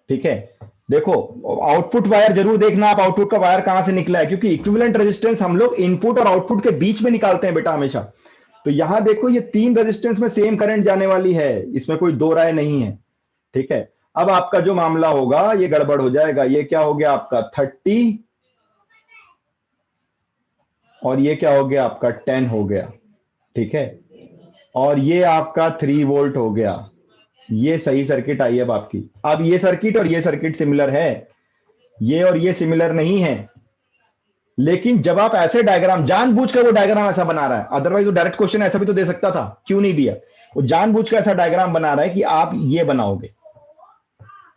ठीक है, देखो आउटपुट वायर जरूर देखना आप, आउटपुट का वायर कहां से निकला है, क्योंकि इक्विवेलेंट रेजिस्टेंस हम लोग इनपुट और आउटपुट के बीच में निकालते हैं बेटा हमेशा। तो यहां देखो ये तीन रेजिस्टेंस में सेम करंट जाने वाली है, इसमें कोई दो राय नहीं है। ठीक है, अब आपका जो मामला होगा ये गड़बड़ हो जाएगा। ये क्या हो गया आपका 30 और ये क्या हो गया आपका 10 हो गया। ठीक है, और ये आपका 3 वोल्ट हो गया। ये सही सर्किट आई अब आपकी। अब ये सर्किट और ये सर्किट सिमिलर है, ये और ये सिमिलर नहीं है। लेकिन जब आप ऐसे डायग्राम, जानबूझ कर वो डायग्राम ऐसा बना रहा है, अदरवाइज वो डायरेक्ट क्वेश्चन ऐसा भी तो दे सकता था, क्यों नहीं दिया? वो जानबूझ कर ऐसा डायग्राम बना रहा है कि आप ये बनाओगे।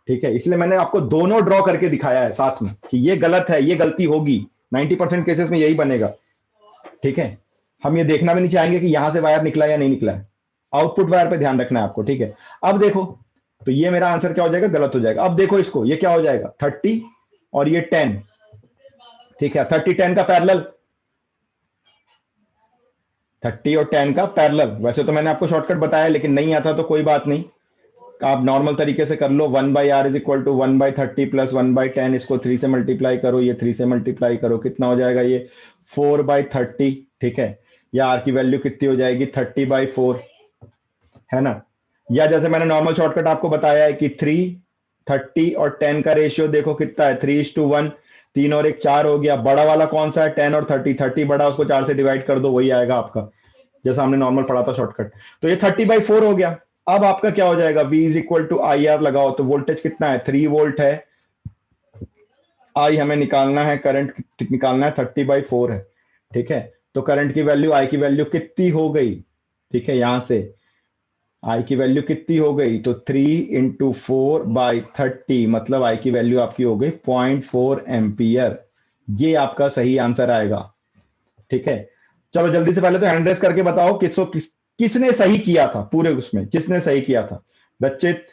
ठीक है, इसलिए मैंने आपको दोनों ड्रॉ करके दिखाया है साथ में कि ये गलत है, ये गलती होगी। 90% केसेस में यही बनेगा। ठीक है, हम ये देखना भी नहीं चाहेंगे कि यहां से वायर निकला या नहीं निकला है। आउटपुट वायर पे ध्यान रखना है आपको। ठीक है, अब देखो, तो ये मेरा आंसर क्या हो जाएगा? गलत हो जाएगा। अब देखो इसको, ये क्या हो जाएगा 30 और ये 10। ठीक है, 30 10 का पैरेलल, 30 और 10 का पैरेलल। वैसे तो मैंने आपको शॉर्टकट बताया, लेकिन नहीं आता तो कोई बात नहीं, आप नॉर्मल तरीके से कर लो। 1/r is equal to 1/30 plus 1/10, इसको 3 से मल्टीप्लाई करो, ये 3 से मल्टीप्लाई करो, कितना हो जाएगा ये 4/30। ठीक है, या आर की वैल्यू कितनी हो जाएगी 30/4, है ना? या जैसे मैंने नॉर्मल शॉर्टकट आपको बताया है कि 3 30 और 10 का रेशियो देखो कितना है 3:1। 3 और 1 4 हो गया। बड़ा वाला कौन सा है? 10 और 30। 30 बड़ा, उसको 4 से डिवाइड कर दो, वही आएगा आपका, जैसा हमने नॉर्मल पढ़ा था शॉर्टकट। तो ये 30/4 हो गया। अब आपका क्या हो जाएगा? V is equal to I R लगाओ, तो वोल्टेज कितना है? 3 वोल्ट है। आई हमें निकालना है, करंट निकालना है, 30/4 है। ठीक है, तो करंट की वैल्यू, आई की वैल्यू कितनी हो गई? ठीक है, यहां से आई की वैल्यू कितनी हो गई? तो 3 इंटू 4/30, मतलब आई की वैल्यू आपकी हो गई 0.4 एम्पियर। ये आपका सही आंसर आएगा। ठीक है, चलो जल्दी से पहले तो हैंड रेस करके बताओ किसने सही किया था पूरे उसमें, किसने सही किया था? रचित,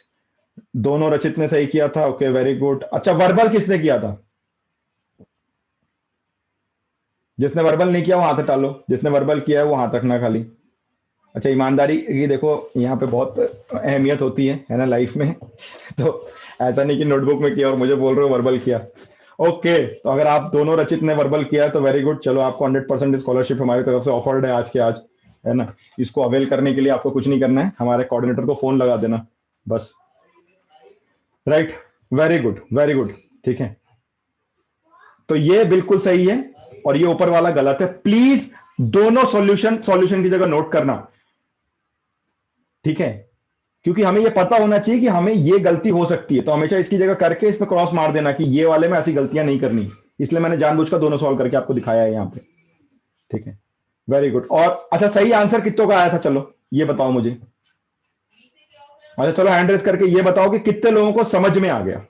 दोनों रचित ने सही किया था। Okay, very good. अच्छा, वर्बल किसने किया था? जिसने वर्बल नहीं किया वो हाथ हटा लो, जिसने वर्बल किया है वो हाथ रखना खाली। अच्छा, ईमानदारी की देखो यहाँ पे बहुत अहमियत होती है ना लाइफ में। तो ऐसा नहीं कि नोटबुक में किया और मुझे बोल रहे हो वर्बल किया। ओके, तो अगर आप दोनों रचित ने वर्बल किया है तो वेरी गुड। चलो, आपको 100% स्कॉलरशिप हमारी तरफ से ऑफर्ड है आज के आज, है ना? इसको अवेल करने के लिए आपको कुछ नहीं करना है, हमारे कोऑर्डिनेटर को फोन लगा देना बस। Right, very good very good. ठीक है, तो ये बिल्कुल सही है और ये ऊपर वाला गलत है। प्लीज दोनों सॉल्यूशन की जगह नोट करना। ठीक है, क्योंकि हमें ये पता होना चाहिए कि हमें ये गलती हो सकती है, तो हमेशा इसकी जगह करके इस पर क्रॉस मार देना कि ये वाले में ऐसी गलतियां नहीं करनी। इसलिए मैंने जानबूझकर दोनों सॉल्व करके आपको दिखाया है यहाँ पे। ठीक है, वेरी गुड। और अच्छा, सही आंसर कितनों का आया था? चलो ये बताओ मुझे। अच्छा चलो हैंड रेस करके ये बताओ कि कितने लोगों को समझ में आ गया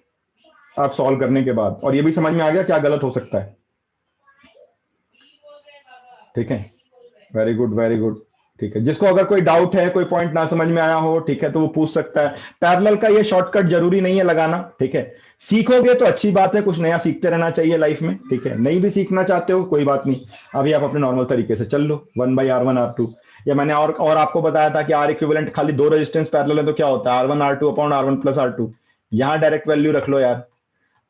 आप सॉल्व करने के बाद, और ये भी समझ में आ गया क्या गलत हो सकता है। ठीक है, वेरी गुड वेरी गुड। ठीक है, जिसको अगर कोई डाउट है, कोई पॉइंट ना समझ में आया हो, ठीक है, तो वो पूछ सकता है। पैरेलल का ये शॉर्टकट जरूरी नहीं है लगाना, ठीक है। सीखोगे तो अच्छी बात है, कुछ नया सीखते रहना चाहिए लाइफ में, ठीक है। नहीं भी सीखना चाहते हो कोई बात नहीं, अभी आप अपने नॉर्मल तरीके से चल लो 1/R1 R2। या मैंने और आपको बताया था कि आर इक्विवेलेंट खाली दो रेजिस्टेंस पैरेलल है तो क्या होता है, R1 R2 upon R1 plus R2। यहां डायरेक्ट वैल्यू रख लो यार,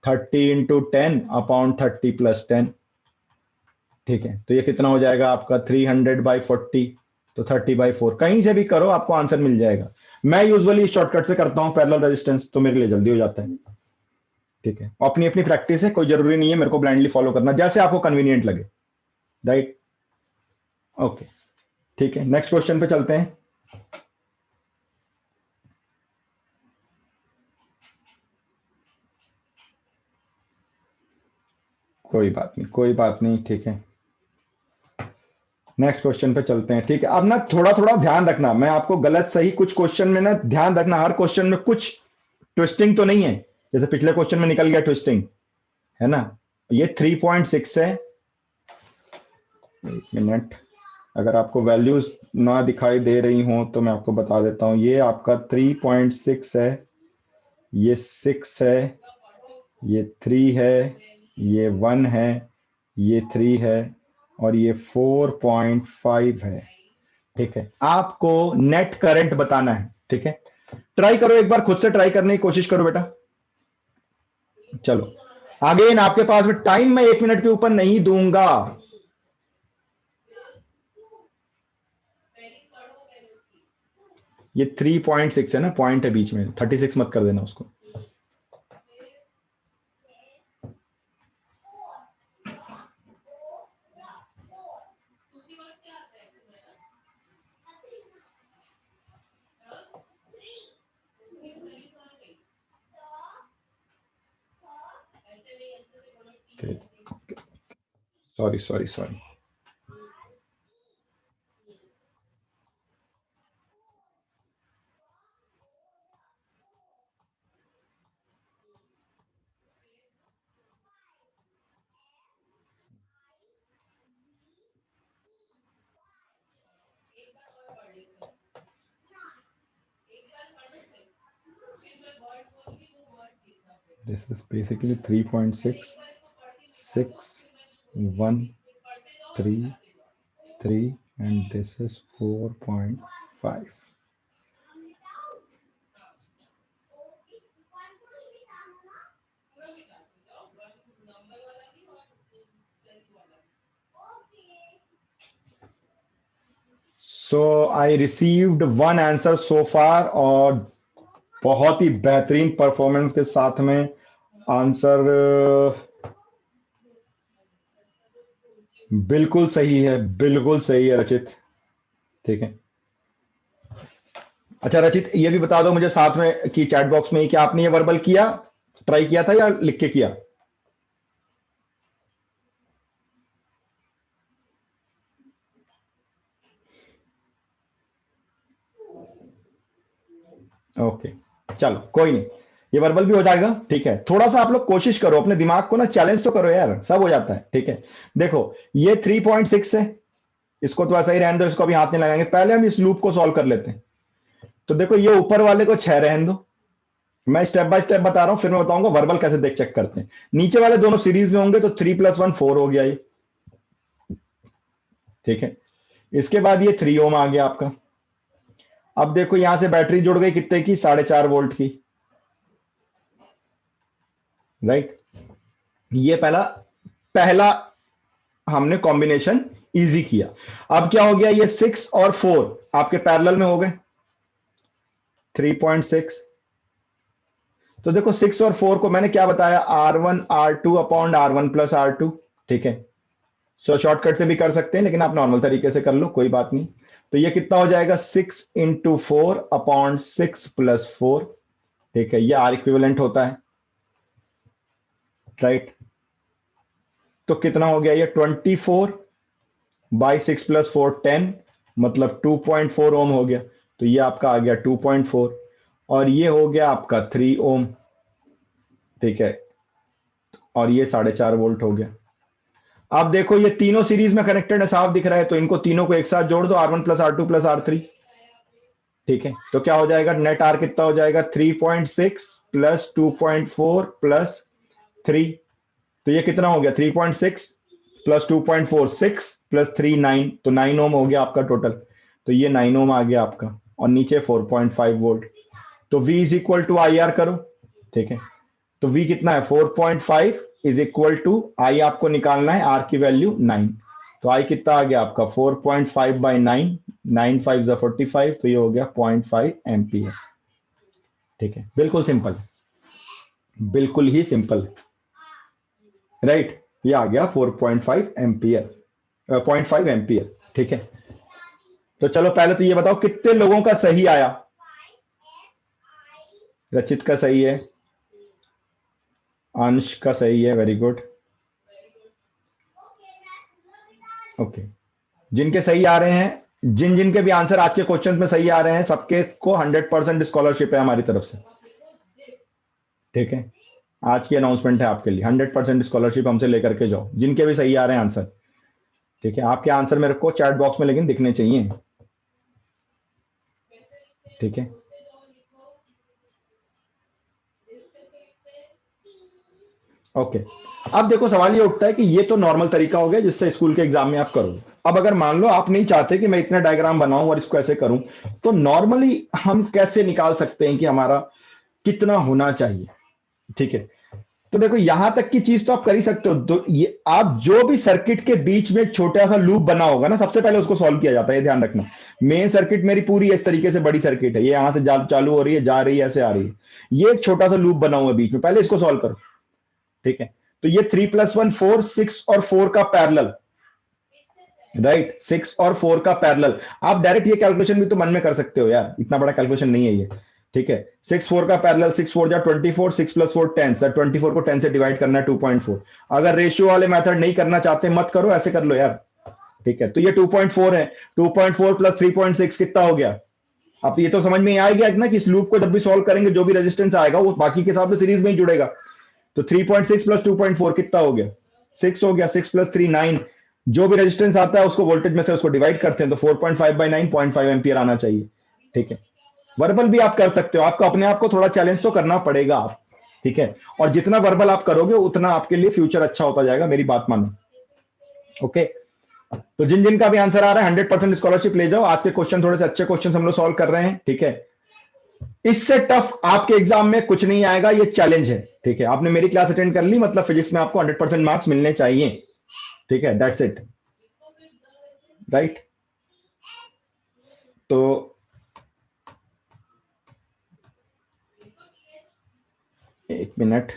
30 × 10 अपॉन 30 + 10। ठीक है, तो ये कितना हो जाएगा आपका 300/40, तो 30/4। कहीं से भी करो आपको आंसर मिल जाएगा। मैं यूजुअली शॉर्टकट से करता हूं पैरेलल रेजिस्टेंस, तो मेरे लिए जल्दी हो जाता है। ठीक है, अपनी अपनी प्रैक्टिस है, कोई जरूरी नहीं है मेरे को ब्लाइंडली फॉलो करना, जैसे आपको कन्वीनियंट लगे। राइट, ओके, ठीक है, नेक्स्ट क्वेश्चन पे चलते हैं। कोई बात नहीं, कोई बात नहीं, ठीक है, नेक्स्ट क्वेश्चन पे चलते हैं। ठीक है, अब ना थोड़ा थोड़ा ध्यान रखना, मैं आपको गलत सही कुछ क्वेश्चन में ना ध्यान रखना, हर क्वेश्चन में कुछ ट्विस्टिंग तो नहीं है, जैसे पिछले क्वेश्चन में निकल गया ट्विस्टिंग, है ना। ये 3.6 है। एक मिनट, अगर आपको वैल्यूज ना दिखाई दे रही हो तो मैं आपको बता देता हूं, ये आपका 3.6 है, ये 6 है, ये 3 है, ये 1 है, ये 3 है, और ये 4.5 है। ठीक है, आपको नेट करंट बताना है। ठीक है, ट्राई करो, एक बार खुद से ट्राई करने की कोशिश करो बेटा। चलो, अगेन आपके पास में टाइम मैं 1 मिनट के ऊपर नहीं दूंगा। ये 3.6 है ना, पॉइंट है बीच में, 36 मत कर देना उसको। Sorry sorry sorry. This is basically 3.6, 6, 1, 3, 3, and this is 4.5. So I received one answer so far, और बहुत ही बेहतरीन परफॉर्मेंस के साथ में आंसर बिल्कुल सही है, बिल्कुल सही है रचित। ठीक है, अच्छा रचित ये भी बता दो मुझे साथ में कि चैट बॉक्स में क्या आपने ये वर्बल किया, ट्राई किया था या लिख के किया। ओके, चलो कोई नहीं, ये वर्बल भी हो जाएगा। ठीक है, थोड़ा सा आप लोग कोशिश करो, अपने दिमाग को ना चैलेंज तो करो यार, सब हो जाता है। ठीक है, देखो ये 3.6 है, इसको तो ऐसा ही रहने दो, इसको अभी हाथ नहीं लगाएंगे, पहले हम इस लूप को सॉल्व कर लेते हैं। तो देखो ये ऊपर वाले को 6 रहने दो, मैं स्टेप बाय स्टेप बता रहा हूं, फिर मैं बताऊंगा वर्बल कैसे देख चेक करते हैं। नीचे वाले दोनों सीरीज में होंगे तो 3 + 1 4 हो गया ये। ठीक है, इसके बाद ये 3 ओम आ गया आपका। अब देखो यहां से बैटरी जुड़ गई कितने की, 4.5 वोल्ट की। राइट, ये पहला पहला हमने कॉम्बिनेशन इजी किया। अब क्या हो गया, ये 6 और 4 आपके पैरेलल में हो गए, 3.6। तो देखो 6 और 4 को मैंने क्या बताया, R1 R2 upon R1 + R2। ठीक है, सो शॉर्टकट से भी कर सकते हैं, लेकिन आप नॉर्मल तरीके से कर लो, कोई बात नहीं। तो ये कितना हो जाएगा, 6 × 4 अपॉन 6 + 4। ठीक है, ये आर इक्विवेलेंट होता है। राइट, तो कितना हो गया ये, 24/6 + 4 10, मतलब 2.4 ओम हो गया। तो ये आपका आ गया 2.4। और ये हो गया आपका 3 ओम, ठीक है, और ये 4.5 वोल्ट हो गया। अब देखो ये तीनों सीरीज में कनेक्टेड है, साफ दिख रहा है, तो इनको तीनों को एक साथ जोड़ दो, R1 plus R2 plus R3, ठीक है। तो क्या हो जाएगा, नेट आर कितना हो जाएगा, 3.6 प्लस 2.4 प्लस 3, तो ये कितना हो गया, 3.6 प्लस 2.4 6 प्लस 3 9, तो 9 ओम हो गया आपका टोटल। तो ये 9 ओम आ गया आपका, और नीचे 4.5 वोल्ट। तो V is equal to I R करो, ठीक है। तो V कितना है, 4.5 इज इक्वल टू आई, आपको निकालना है R की वैल्यू 9, तो I कितना आ गया आपका 4.5 बाई 9, 9 5 जा 45, तो ये हो गया 0.5 एम्पियर, ठीक है। बिल्कुल सिंपल, बिल्कुल ही सिंपल, राइट। ये आ गया 4.5 एम्पियर, 0.5 एम्पियर, ठीक है। तो चलो पहले तो ये बताओ कितने लोगों का सही आया। रचित का सही है, अंश का सही है, वेरी गुड, ओके। जिनके सही आ रहे हैं, जिन जिनके भी आंसर आज के क्वेश्चन में सही आ रहे हैं, सबके को 100% स्कॉलरशिप है हमारी तरफ से, ठीक है। आज की अनाउंसमेंट है आपके लिए, 100% स्कॉलरशिप हमसे लेकर के जाओ, जिनके भी सही आ रहे हैं आंसर, ठीक है। आपके आंसर मेरे को चैट बॉक्स में लेकिन दिखने चाहिए, ठीक है। ओके, अब देखो सवाल ये उठता है कि ये तो नॉर्मल तरीका हो गया जिससे स्कूल के एग्जाम में आप करोगे। अब अगर मान लो आप नहीं चाहते कि मैं इतना डायग्राम बनाऊं और इसको ऐसे करूं, तो नॉर्मली हम कैसे निकाल सकते हैं कि हमारा कितना होना चाहिए, ठीक है। तो देखो यहां तक की चीज तो आप कर ही सकते हो, तो ये आप जो भी सर्किट के बीच में छोटा सा लूप बना होगा ना, सबसे पहले उसको सॉल्व किया जाता है, ये ध्यान रखना। मेन सर्किट मेरी पूरी इस तरीके से बड़ी सर्किट है, ये यहां से चालू हो रही है, जा रही है, ऐसे आ रही है, ये एक छोटा सा लूप बना हुआ है बीच में, पहले इसको सॉल्व करो, ठीक है। तो ये 3 + 1 4, 6 और 4 का पैरेलल, राइट, 6 और 4 का पैरेलल। आप डायरेक्ट ये कैलकुलेशन भी तो मन में कर सकते हो यार, इतना बड़ा कैलकुलेशन नहीं है ये, ठीक है। 6 4 का पैरेलल, 6 4 जा 24, 6 + 4 10, सर 24 को 10 से डिवाइड करना है 2.4। अगर रेशियो वाले मेथड नहीं करना चाहते मत करो, ऐसे कर लो यार, ठीक है। तो ये 2.4 है, 2.4 प्लस 3.6 कितना हो गया। अब तो ये तो समझ में आ गया ना कि इस लूप को जब भी सॉल्व करेंगे जो भी रेजिस्टेंस आएगा वो बाकी के साथ सीरीज में ही जुड़ेगा। तो 3.6 प्लस 2.4 कितना हो गया, 6 हो गया, 6 + 3 9, जो भी रेजिस्टेंस आता है उसको वोल्टेज में से उसको डिवाइड करते हैं, तो 4.5 बाई 9 0.5 एम्पियर आना चाहिए, ठीक है। वर्बल भी आप कर सकते हो, आपको अपने आप को थोड़ा चैलेंज तो करना पड़ेगा आप, ठीक है। और जितना वर्बल आप करोगे उतना आपके लिए फ्यूचर अच्छा होता जाएगा, मेरी बात मानो, ओके। तो जिन जिन का भी आंसर आ रहा है 100% स्कॉलरशिप ले जाओ। आज के क्वेश्चन थोड़े से अच्छे क्वेश्चन हम लोग सॉल्व कर रहे हैं, ठीक है। इससे टफ आपके एग्जाम में कुछ नहीं आएगा, ये चैलेंज है, ठीक है। आपने मेरी क्लास अटेंड कर ली, मतलब फिजिक्स में आपको 100% मार्क्स मिलने चाहिए, ठीक है, दैट्स इट, राइट। तो एक मिनट,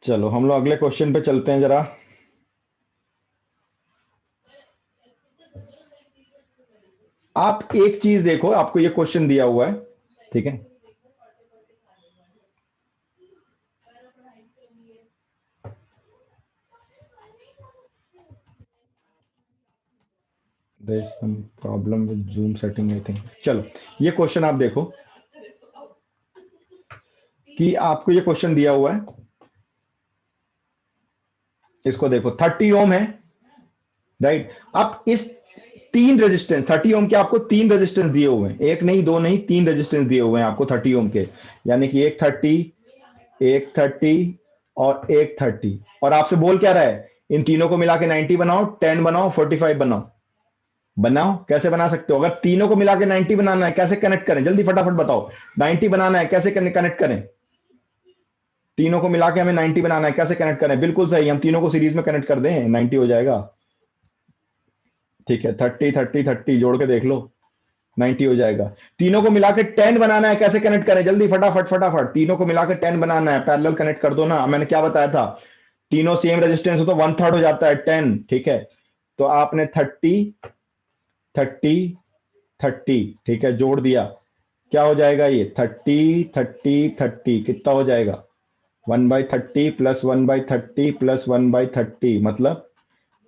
चलो हम लोग अगले क्वेश्चन पे चलते हैं जरा। आप एक चीज देखो, आपको ये क्वेश्चन दिया हुआ है, ठीक है। There is some problem with Zoom setting, I think. चलो ये क्वेश्चन आप देखो कि आपको ये क्वेश्चन दिया हुआ है, इसको देखो 30 ओम है, राइट। अब इस तीन रेजिस्टेंस 30 ओम के आपको तीन रेजिस्टेंस दिए हुए हैं, एक नहीं दो नहीं, तीन रेजिस्टेंस दिए हुए हैं आपको 30 ओम के, यानी कि एक 30 और एक 30। और आपसे बोल क्या रहा है, इन तीनों को मिला के 90 बनाओ, 10 बनाओ, 45 बनाओ। बनाओ, कैसे बना सकते हो, अगर तीनों को मिला के 90 बनाना है कैसे कनेक्ट करें, जल्दी फटाफट बताओ। 90 बनाना है कैसे कनेक्ट करें, तीनों को मिला के हमें 90 बनाना है, कैसे कनेक्ट करें। बिल्कुल सही, हम तीनों को सीरीज में कनेक्ट कर दें, 90 हो जाएगा, ठीक है। 30 30 30 जोड़ के देख लो, 90 हो जाएगा। तीनों को मिला के 10 बनाना है, कैसे कनेक्ट करें, जल्दी फटाफट फटाफट, तीनों को मिला के 10 बनाना है, पैरेलल कनेक्ट कर दो ना, मैंने क्या बताया था, तीनों सेम रेजिस्टेंस हो तो 1/3 हो जाता है 10, ठीक है। तो आपने 30 30 30, ठीक है, जोड़ दिया, क्या हो जाएगा ये 30 30 30 कितना हो जाएगा, 1/30 प्लस 1/30 प्लस 1/30 मतलब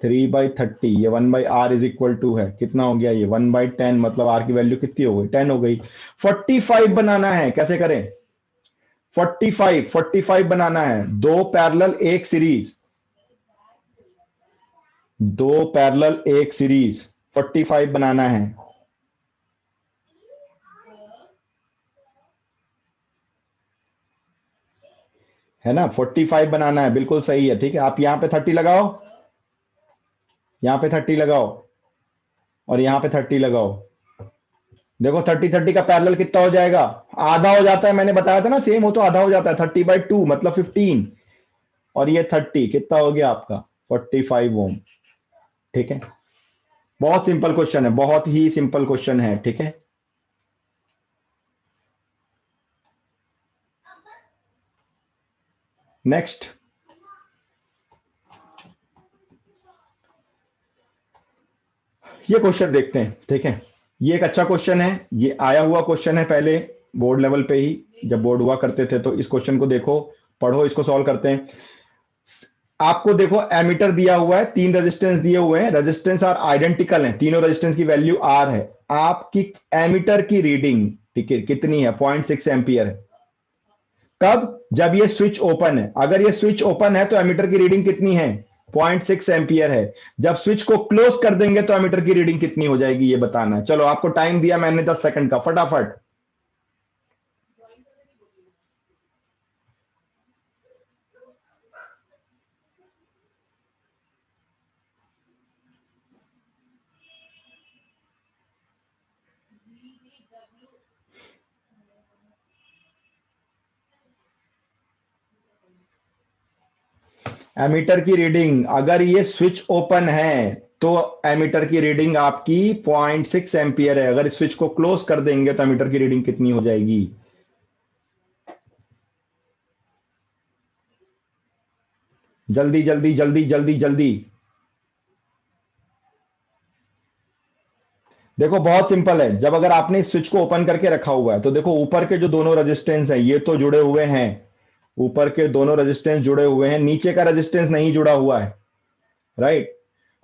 3/30, ये 1/r इज इक्वल टू है, कितना हो गया ये 1/10, मतलब r की वैल्यू कितनी हो गई 10 हो गई। 45 बनाना है, कैसे करें? 45 बनाना है, दो पैरेलल एक सीरीज, दो पैरेलल एक सीरीज, 45 बनाना है ना? 45 बनाना है, बिल्कुल सही है। ठीक है, आप यहां पे 30 लगाओ, यहां पे 30 लगाओ, और यहां पे 30 लगाओ। देखो 30 का पैरेलल कितना हो जाएगा? आधा हो जाता है, मैंने बताया था ना, सेम हो तो आधा हो जाता है, 30/2 मतलब 15, और ये 30 कितना हो गया आपका 45 ओम। ठीक है, बहुत सिंपल क्वेश्चन है, बहुत ही सिंपल क्वेश्चन है। ठीक है, नेक्स्ट, ये क्वेश्चन देखते हैं। ठीक है, ये एक अच्छा क्वेश्चन है, ये आया हुआ क्वेश्चन है पहले बोर्ड लेवल पे ही, जब बोर्ड हुआ करते थे। तो इस क्वेश्चन को देखो, पढ़ो, इसको सॉल्व करते हैं। आपको देखो एमीटर दिया हुआ है, तीन रेजिस्टेंस दिए हुए हैं, रेजिस्टेंस आर आइडेंटिकल हैं, तीनों रेजिस्टेंस की वैल्यू आर है। आपकी एमीटर की रीडिंग, ठीक है, कितनी है? 0.6 एम्पियर है। कब? जब ये स्विच ओपन है। अगर ये स्विच ओपन है तो एमीटर की रीडिंग कितनी है? 0.6 एम्पियर है। जब स्विच को क्लोज कर देंगे तो एमीटर की रीडिंग कितनी हो जाएगी, ये बताना है। चलो, आपको टाइम दिया मैंने 10 सेकंड का, फटाफट। एमीटर की रीडिंग, अगर ये स्विच ओपन है तो एमीटर की रीडिंग आपकी 0.6 एम्पियर है। अगर इस स्विच को क्लोज कर देंगे तो एमीटर की रीडिंग कितनी हो जाएगी? जल्दी जल्दी जल्दी जल्दी जल्दी। देखो बहुत सिंपल है, जब अगर आपने इस स्विच को ओपन करके रखा हुआ है तो देखो ऊपर के जो दोनों रेजिस्टेंस हैं ये तो जुड़े हुए हैं, ऊपर के दोनों रेजिस्टेंस जुड़े हुए हैं, नीचे का रेजिस्टेंस नहीं जुड़ा हुआ है, राइट?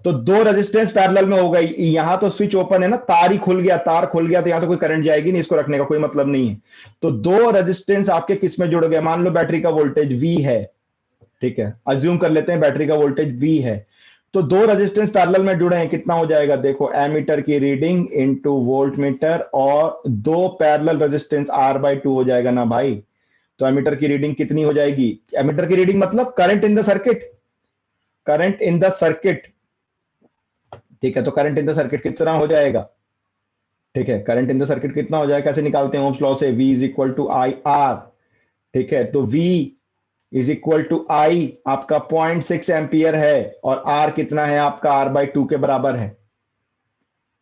तो दो रेजिस्टेंस पैरेलल में हो गई। यहां तो स्विच ओपन है ना, तार ही खुल गया, तार खुल गया तो यहां तो कोई करंट जाएगी नहीं, इसको रखने का कोई मतलब नहीं है। तो दो रेजिस्टेंस आपके किस में जुड़ गए? मान लो बैटरी का वोल्टेज V है, ठीक है, अज्यूम कर लेते हैं बैटरी का वोल्टेज V है। तो दो रेजिस्टेंस पैरेलल में जुड़े हैं, कितना हो जाएगा? देखो एमीटर की रीडिंग इनटू वोल्ट मीटर, और दो पैरेलल रेजिस्टेंस R/2 हो जाएगा ना भाई। तो एमीटर की रीडिंग कितनी हो जाएगी? एमीटर की रीडिंग मतलब current in the circuit, current in the circuit. ठीक है, तो करंट इन द सर्किट कितना हो जाएगा? ठीक है, करंट इन द सर्किट कितना हो जाएगा? कैसे निकालते हैं? ओम्स लॉ से, V is equal to I R. ठीक है, तो V is equal to I आपका 0.6 एम्पियर है, और R कितना है आपका? R/2 के बराबर है,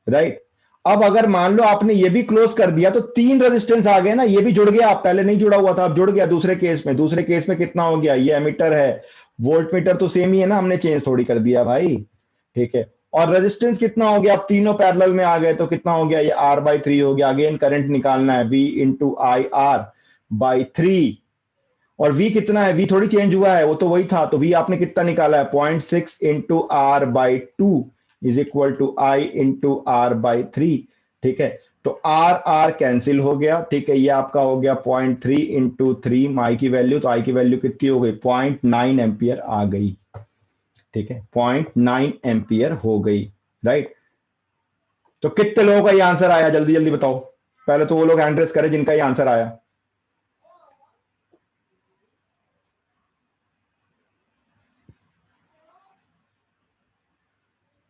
राइट? अब अगर मान लो आपने ये भी क्लोज कर दिया तो तीन रेजिस्टेंस आ गए ना, ये भी जुड़ गया, आप पहले नहीं जुड़ा हुआ था, अब जुड़ गया दूसरे केस में। दूसरे केस में कितना हो गया? ये एमीटर है, वोल्ट मीटर तो सेम ही है ना, हमने चेंज थोड़ी कर दिया भाई। ठीक है, और रेजिस्टेंस कितना हो गया? अब तीनों पैरेलल में आ गए तो कितना हो गया? ये R/3 हो गया। अगेन करंट निकालना है, V into I R by 3। और V कितना है? V थोड़ी चेंज हुआ है, वो तो वही था। तो V आपने कितना निकाला है? 0.6 into R/2 is equal to I into R/3। ठीक है, तो R R कैंसिल हो गया। ठीक है, ये आपका हो गया 0.3 इंटू 3 आई की वैल्यू, तो आई की वैल्यू कितनी हो गई? 0.9 एम्पियर आ गई। ठीक है, 0.9 एम्पियर हो गई, राइट? तो कितने लोगों का ये आंसर आया, जल्दी जल्दी बताओ। पहले तो वो लोग हैंड रेस करें जिनका ये आंसर आया।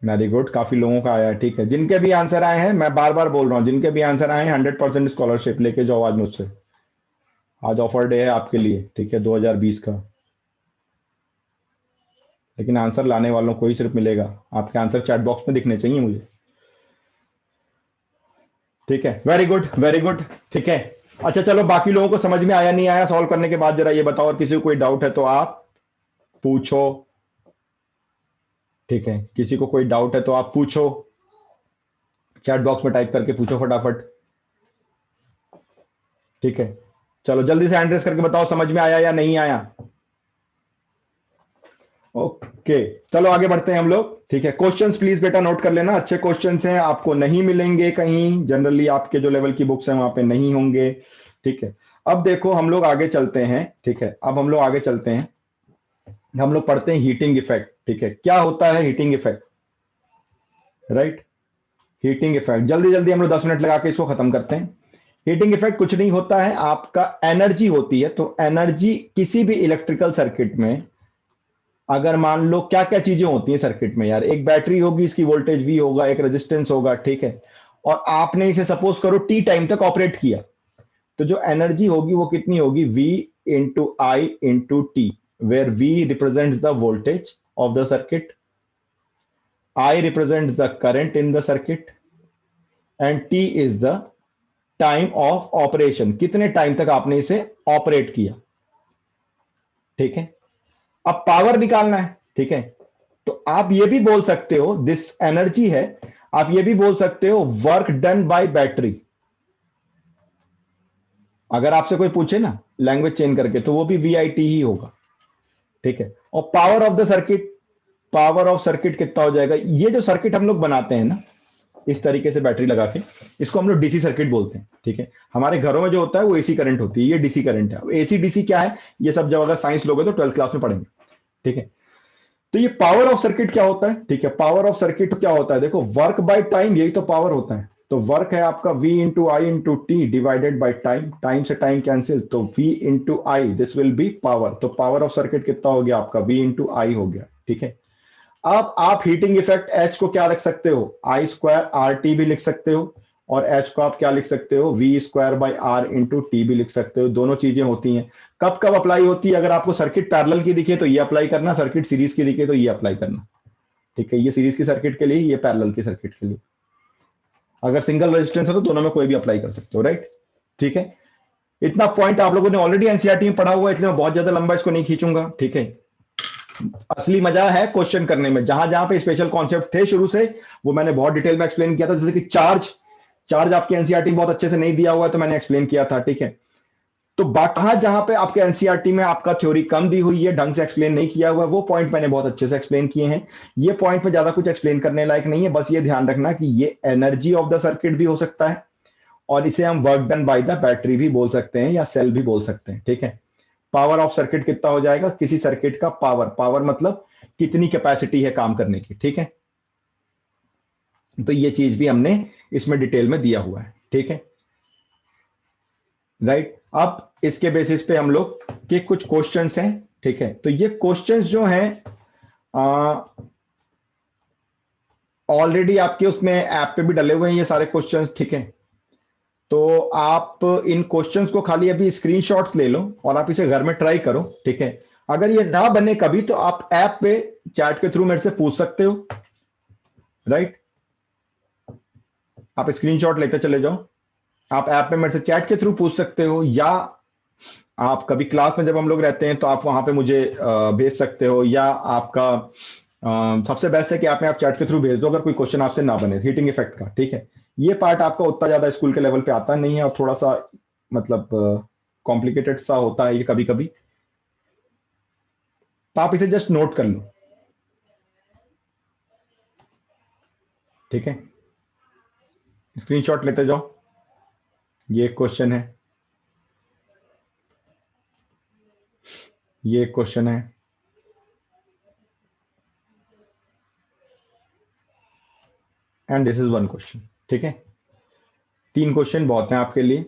वेरी गुड, काफी लोगों का आया है। ठीक है, जिनके भी आंसर आए हैं, मैं बार बार बोल रहा हूं, जिनके भी आंसर आए हैं 100% स्कॉलरशिप लेके जाओ आज मुझसे। आज ऑफर डे है आपके लिए, ठीक है, 2020 का। लेकिन आंसर लाने वालों को ही सिर्फ मिलेगा, आपके आंसर चैट बॉक्स में दिखने चाहिए मुझे। ठीक है, वेरी गुड वेरी गुड। ठीक है, अच्छा चलो, बाकी लोगों को समझ में आया नहीं आया सॉल्व करने के बाद, जरा ये बताओ। और किसी को कोई डाउट है तो आप पूछो। ठीक है, किसी को कोई डाउट है तो आप पूछो, चैट बॉक्स में टाइप करके पूछो फटाफट। ठीक है, चलो जल्दी से हैंड रेस करके बताओ समझ में आया या नहीं आया। ओके, चलो आगे बढ़ते हैं हम लोग। ठीक है, क्वेश्चंस प्लीज बेटा नोट कर लेना, अच्छे क्वेश्चंस हैं, आपको नहीं मिलेंगे कहीं, जनरली आपके जो लेवल की बुक्स हैं वहां पे नहीं होंगे। ठीक है, अब देखो हम लोग आगे चलते हैं। ठीक है, अब हम लोग आगे चलते हैं, हम लोग पढ़ते हैं हीटिंग इफेक्ट। ठीक है, क्या होता है heating effect, right? Heating effect, जल्दी जल्दी हम लोग 10 मिनट लगा के इसको खत्म करते हैं। हीटिंग इफेक्ट कुछ नहीं होता है, आपका एनर्जी होती है। तो एनर्जी किसी भी इलेक्ट्रिकल सर्किट में, अगर मान लो क्या क्या चीजें होती हैं सर्किट में यार, एक बैटरी होगी, इसकी वोल्टेज वी होगा, एक रेजिस्टेंस होगा, ठीक है, और आपने इसे सपोज करो टी टाइम तक ऑपरेट किया, तो जो एनर्जी होगी वो कितनी होगी, V into I into T, where V represents the voltage of the circuit, I represents the current in the circuit, and T is the time of operation, कितने टाइम तक आपने इसे ऑपरेट किया। ठीक है, अब पावर निकालना है। ठीक है, तो आप ये भी बोल सकते हो, दिस एनर्जी है, आप ये भी बोल सकते हो वर्क डन बाय बैटरी। अगर आपसे कोई पूछे ना लैंग्वेज चेंज करके, तो वो भी VIT ही होगा। ठीक है, और power of the circuit, power of circuit कितना हो जाएगा, ये जो सर्किट हम लोग बनाते हैं ना इस तरीके से बैटरी लगा के, इसको हम लोग डीसी सर्किट बोलते हैं। ठीक है, हमारे घरों में जो होता है वो एसी करंट होती है, ये डीसी करंट है। अब एसी डीसी क्या है, ये सब जब अगर साइंस लोगे तो 12th क्लास में पढ़ेंगे। ठीक है, तो ये पावर ऑफ सर्किट क्या होता है। ठीक है, पावर ऑफ सर्किट क्या होता है, देखो वर्क बाय टाइम, यही तो पावर होता है। तो वर्क है आपका V into I into T divided by time, time से टाइम कैंसिल, तो V into I, this will be power. तो पावर ऑफ सर्किट कितना हो गया आपका, V इंटू आई हो गया। ठीक है, अब आप हीटिंग इफेक्ट H को क्या रख सकते हो, आई स्क्वायर आर टी भी लिख सकते हो, और H को आप क्या लिख सकते हो, V square by R into T भी लिख सकते हो। दोनों चीजें होती हैं। कब कब अप्लाई होती है, अगर आपको सर्किट पैरेलल की दिखे तो ये अप्लाई करना, सर्किट सीरीज की दिखे तो ये अप्लाई करना। ठीक है, ये सीरीज की सर्किट के लिए, ये पैरेलल की सर्किट के लिए। अगर सिंगल रेजिस्टेंस है तो दोनों में कोई भी अप्लाई कर सकते हो, राइट? ठीक है, इतना पॉइंट आप लोगों ने ऑलरेडी एनसीईआरटी में पढ़ा हुआ है, इसलिए मैं बहुत ज्यादा लंबा इसको नहीं खींचूंगा। ठीक है, असली मजा है क्वेश्चन करने में, जहां जहां पे स्पेशल कॉन्सेप्ट थे शुरू से वो मैंने बहुत डिटेल में एक्सप्लेन किया था। जैसे कि चार्ज, चार्ज आपके एनसीईआरटी में बहुत अच्छे से नहीं दिया हुआ है तो मैंने एक्सप्लेन किया था। ठीक है, तो जहां जहां पे आपके एनसीईआरटी में आपका थ्योरी कम दी हुई है, ढंग से एक्सप्लेन नहीं किया हुआ है, वो पॉइंट मैंने बहुत अच्छे से एक्सप्लेन किए हैं। ये पॉइंट में ज्यादा कुछ एक्सप्लेन करने लायक नहीं है, बस ये ध्यान रखना कि ये एनर्जी ऑफ द सर्किट भी हो सकता है, और इसे हम work done by the battery भी बोल सकते हैं या सेल भी बोल सकते हैं। ठीक है, पावर ऑफ सर्किट कितना हो जाएगा, किसी सर्किट का पावर, पावर मतलब कितनी कैपेसिटी है काम करने की। ठीक है, तो ये चीज भी हमने इसमें डिटेल में दिया हुआ है। ठीक है, राइट? अब इसके बेसिस पे हम लोग के कुछ क्वेश्चंस हैं। ठीक है, तो ये क्वेश्चंस जो हैं ऑलरेडी आपके उसमें ऐप पे भी डले हुए हैं ये सारे क्वेश्चंस। ठीक है, तो आप इन क्वेश्चंस को खाली अभी स्क्रीनशॉट्स ले लो और आप इसे घर में ट्राई करो। ठीक है, अगर ये ना बने कभी तो आप ऐप पे चैट के थ्रू मेरे से पूछ सकते हो, राइट? आप स्क्रीनशॉट लेते चले जाओ, आप ऐप पे मेरे से चैट के थ्रू पूछ सकते हो, या आप कभी क्लास में जब हम लोग रहते हैं तो आप वहां पे मुझे भेज सकते हो, या आपका सबसे बेस्ट है कि आप चैट के थ्रू भेज दो अगर कोई क्वेश्चन आपसे ना बने हीटिंग इफेक्ट का। ठीक है, ये पार्ट आपका उतना ज्यादा स्कूल के लेवल पे आता नहीं है, और थोड़ा सा मतलब कॉम्प्लिकेटेड सा होता है ये कभी कभी, तो आप इसे जस्ट नोट कर लो। ठीक है, स्क्रीनशॉट लेते जाओ, ये एक क्वेश्चन है, ये एक क्वेश्चन है, and this is one question. ठीक है, 3 क्वेश्चन बहुत हैं आपके लिए।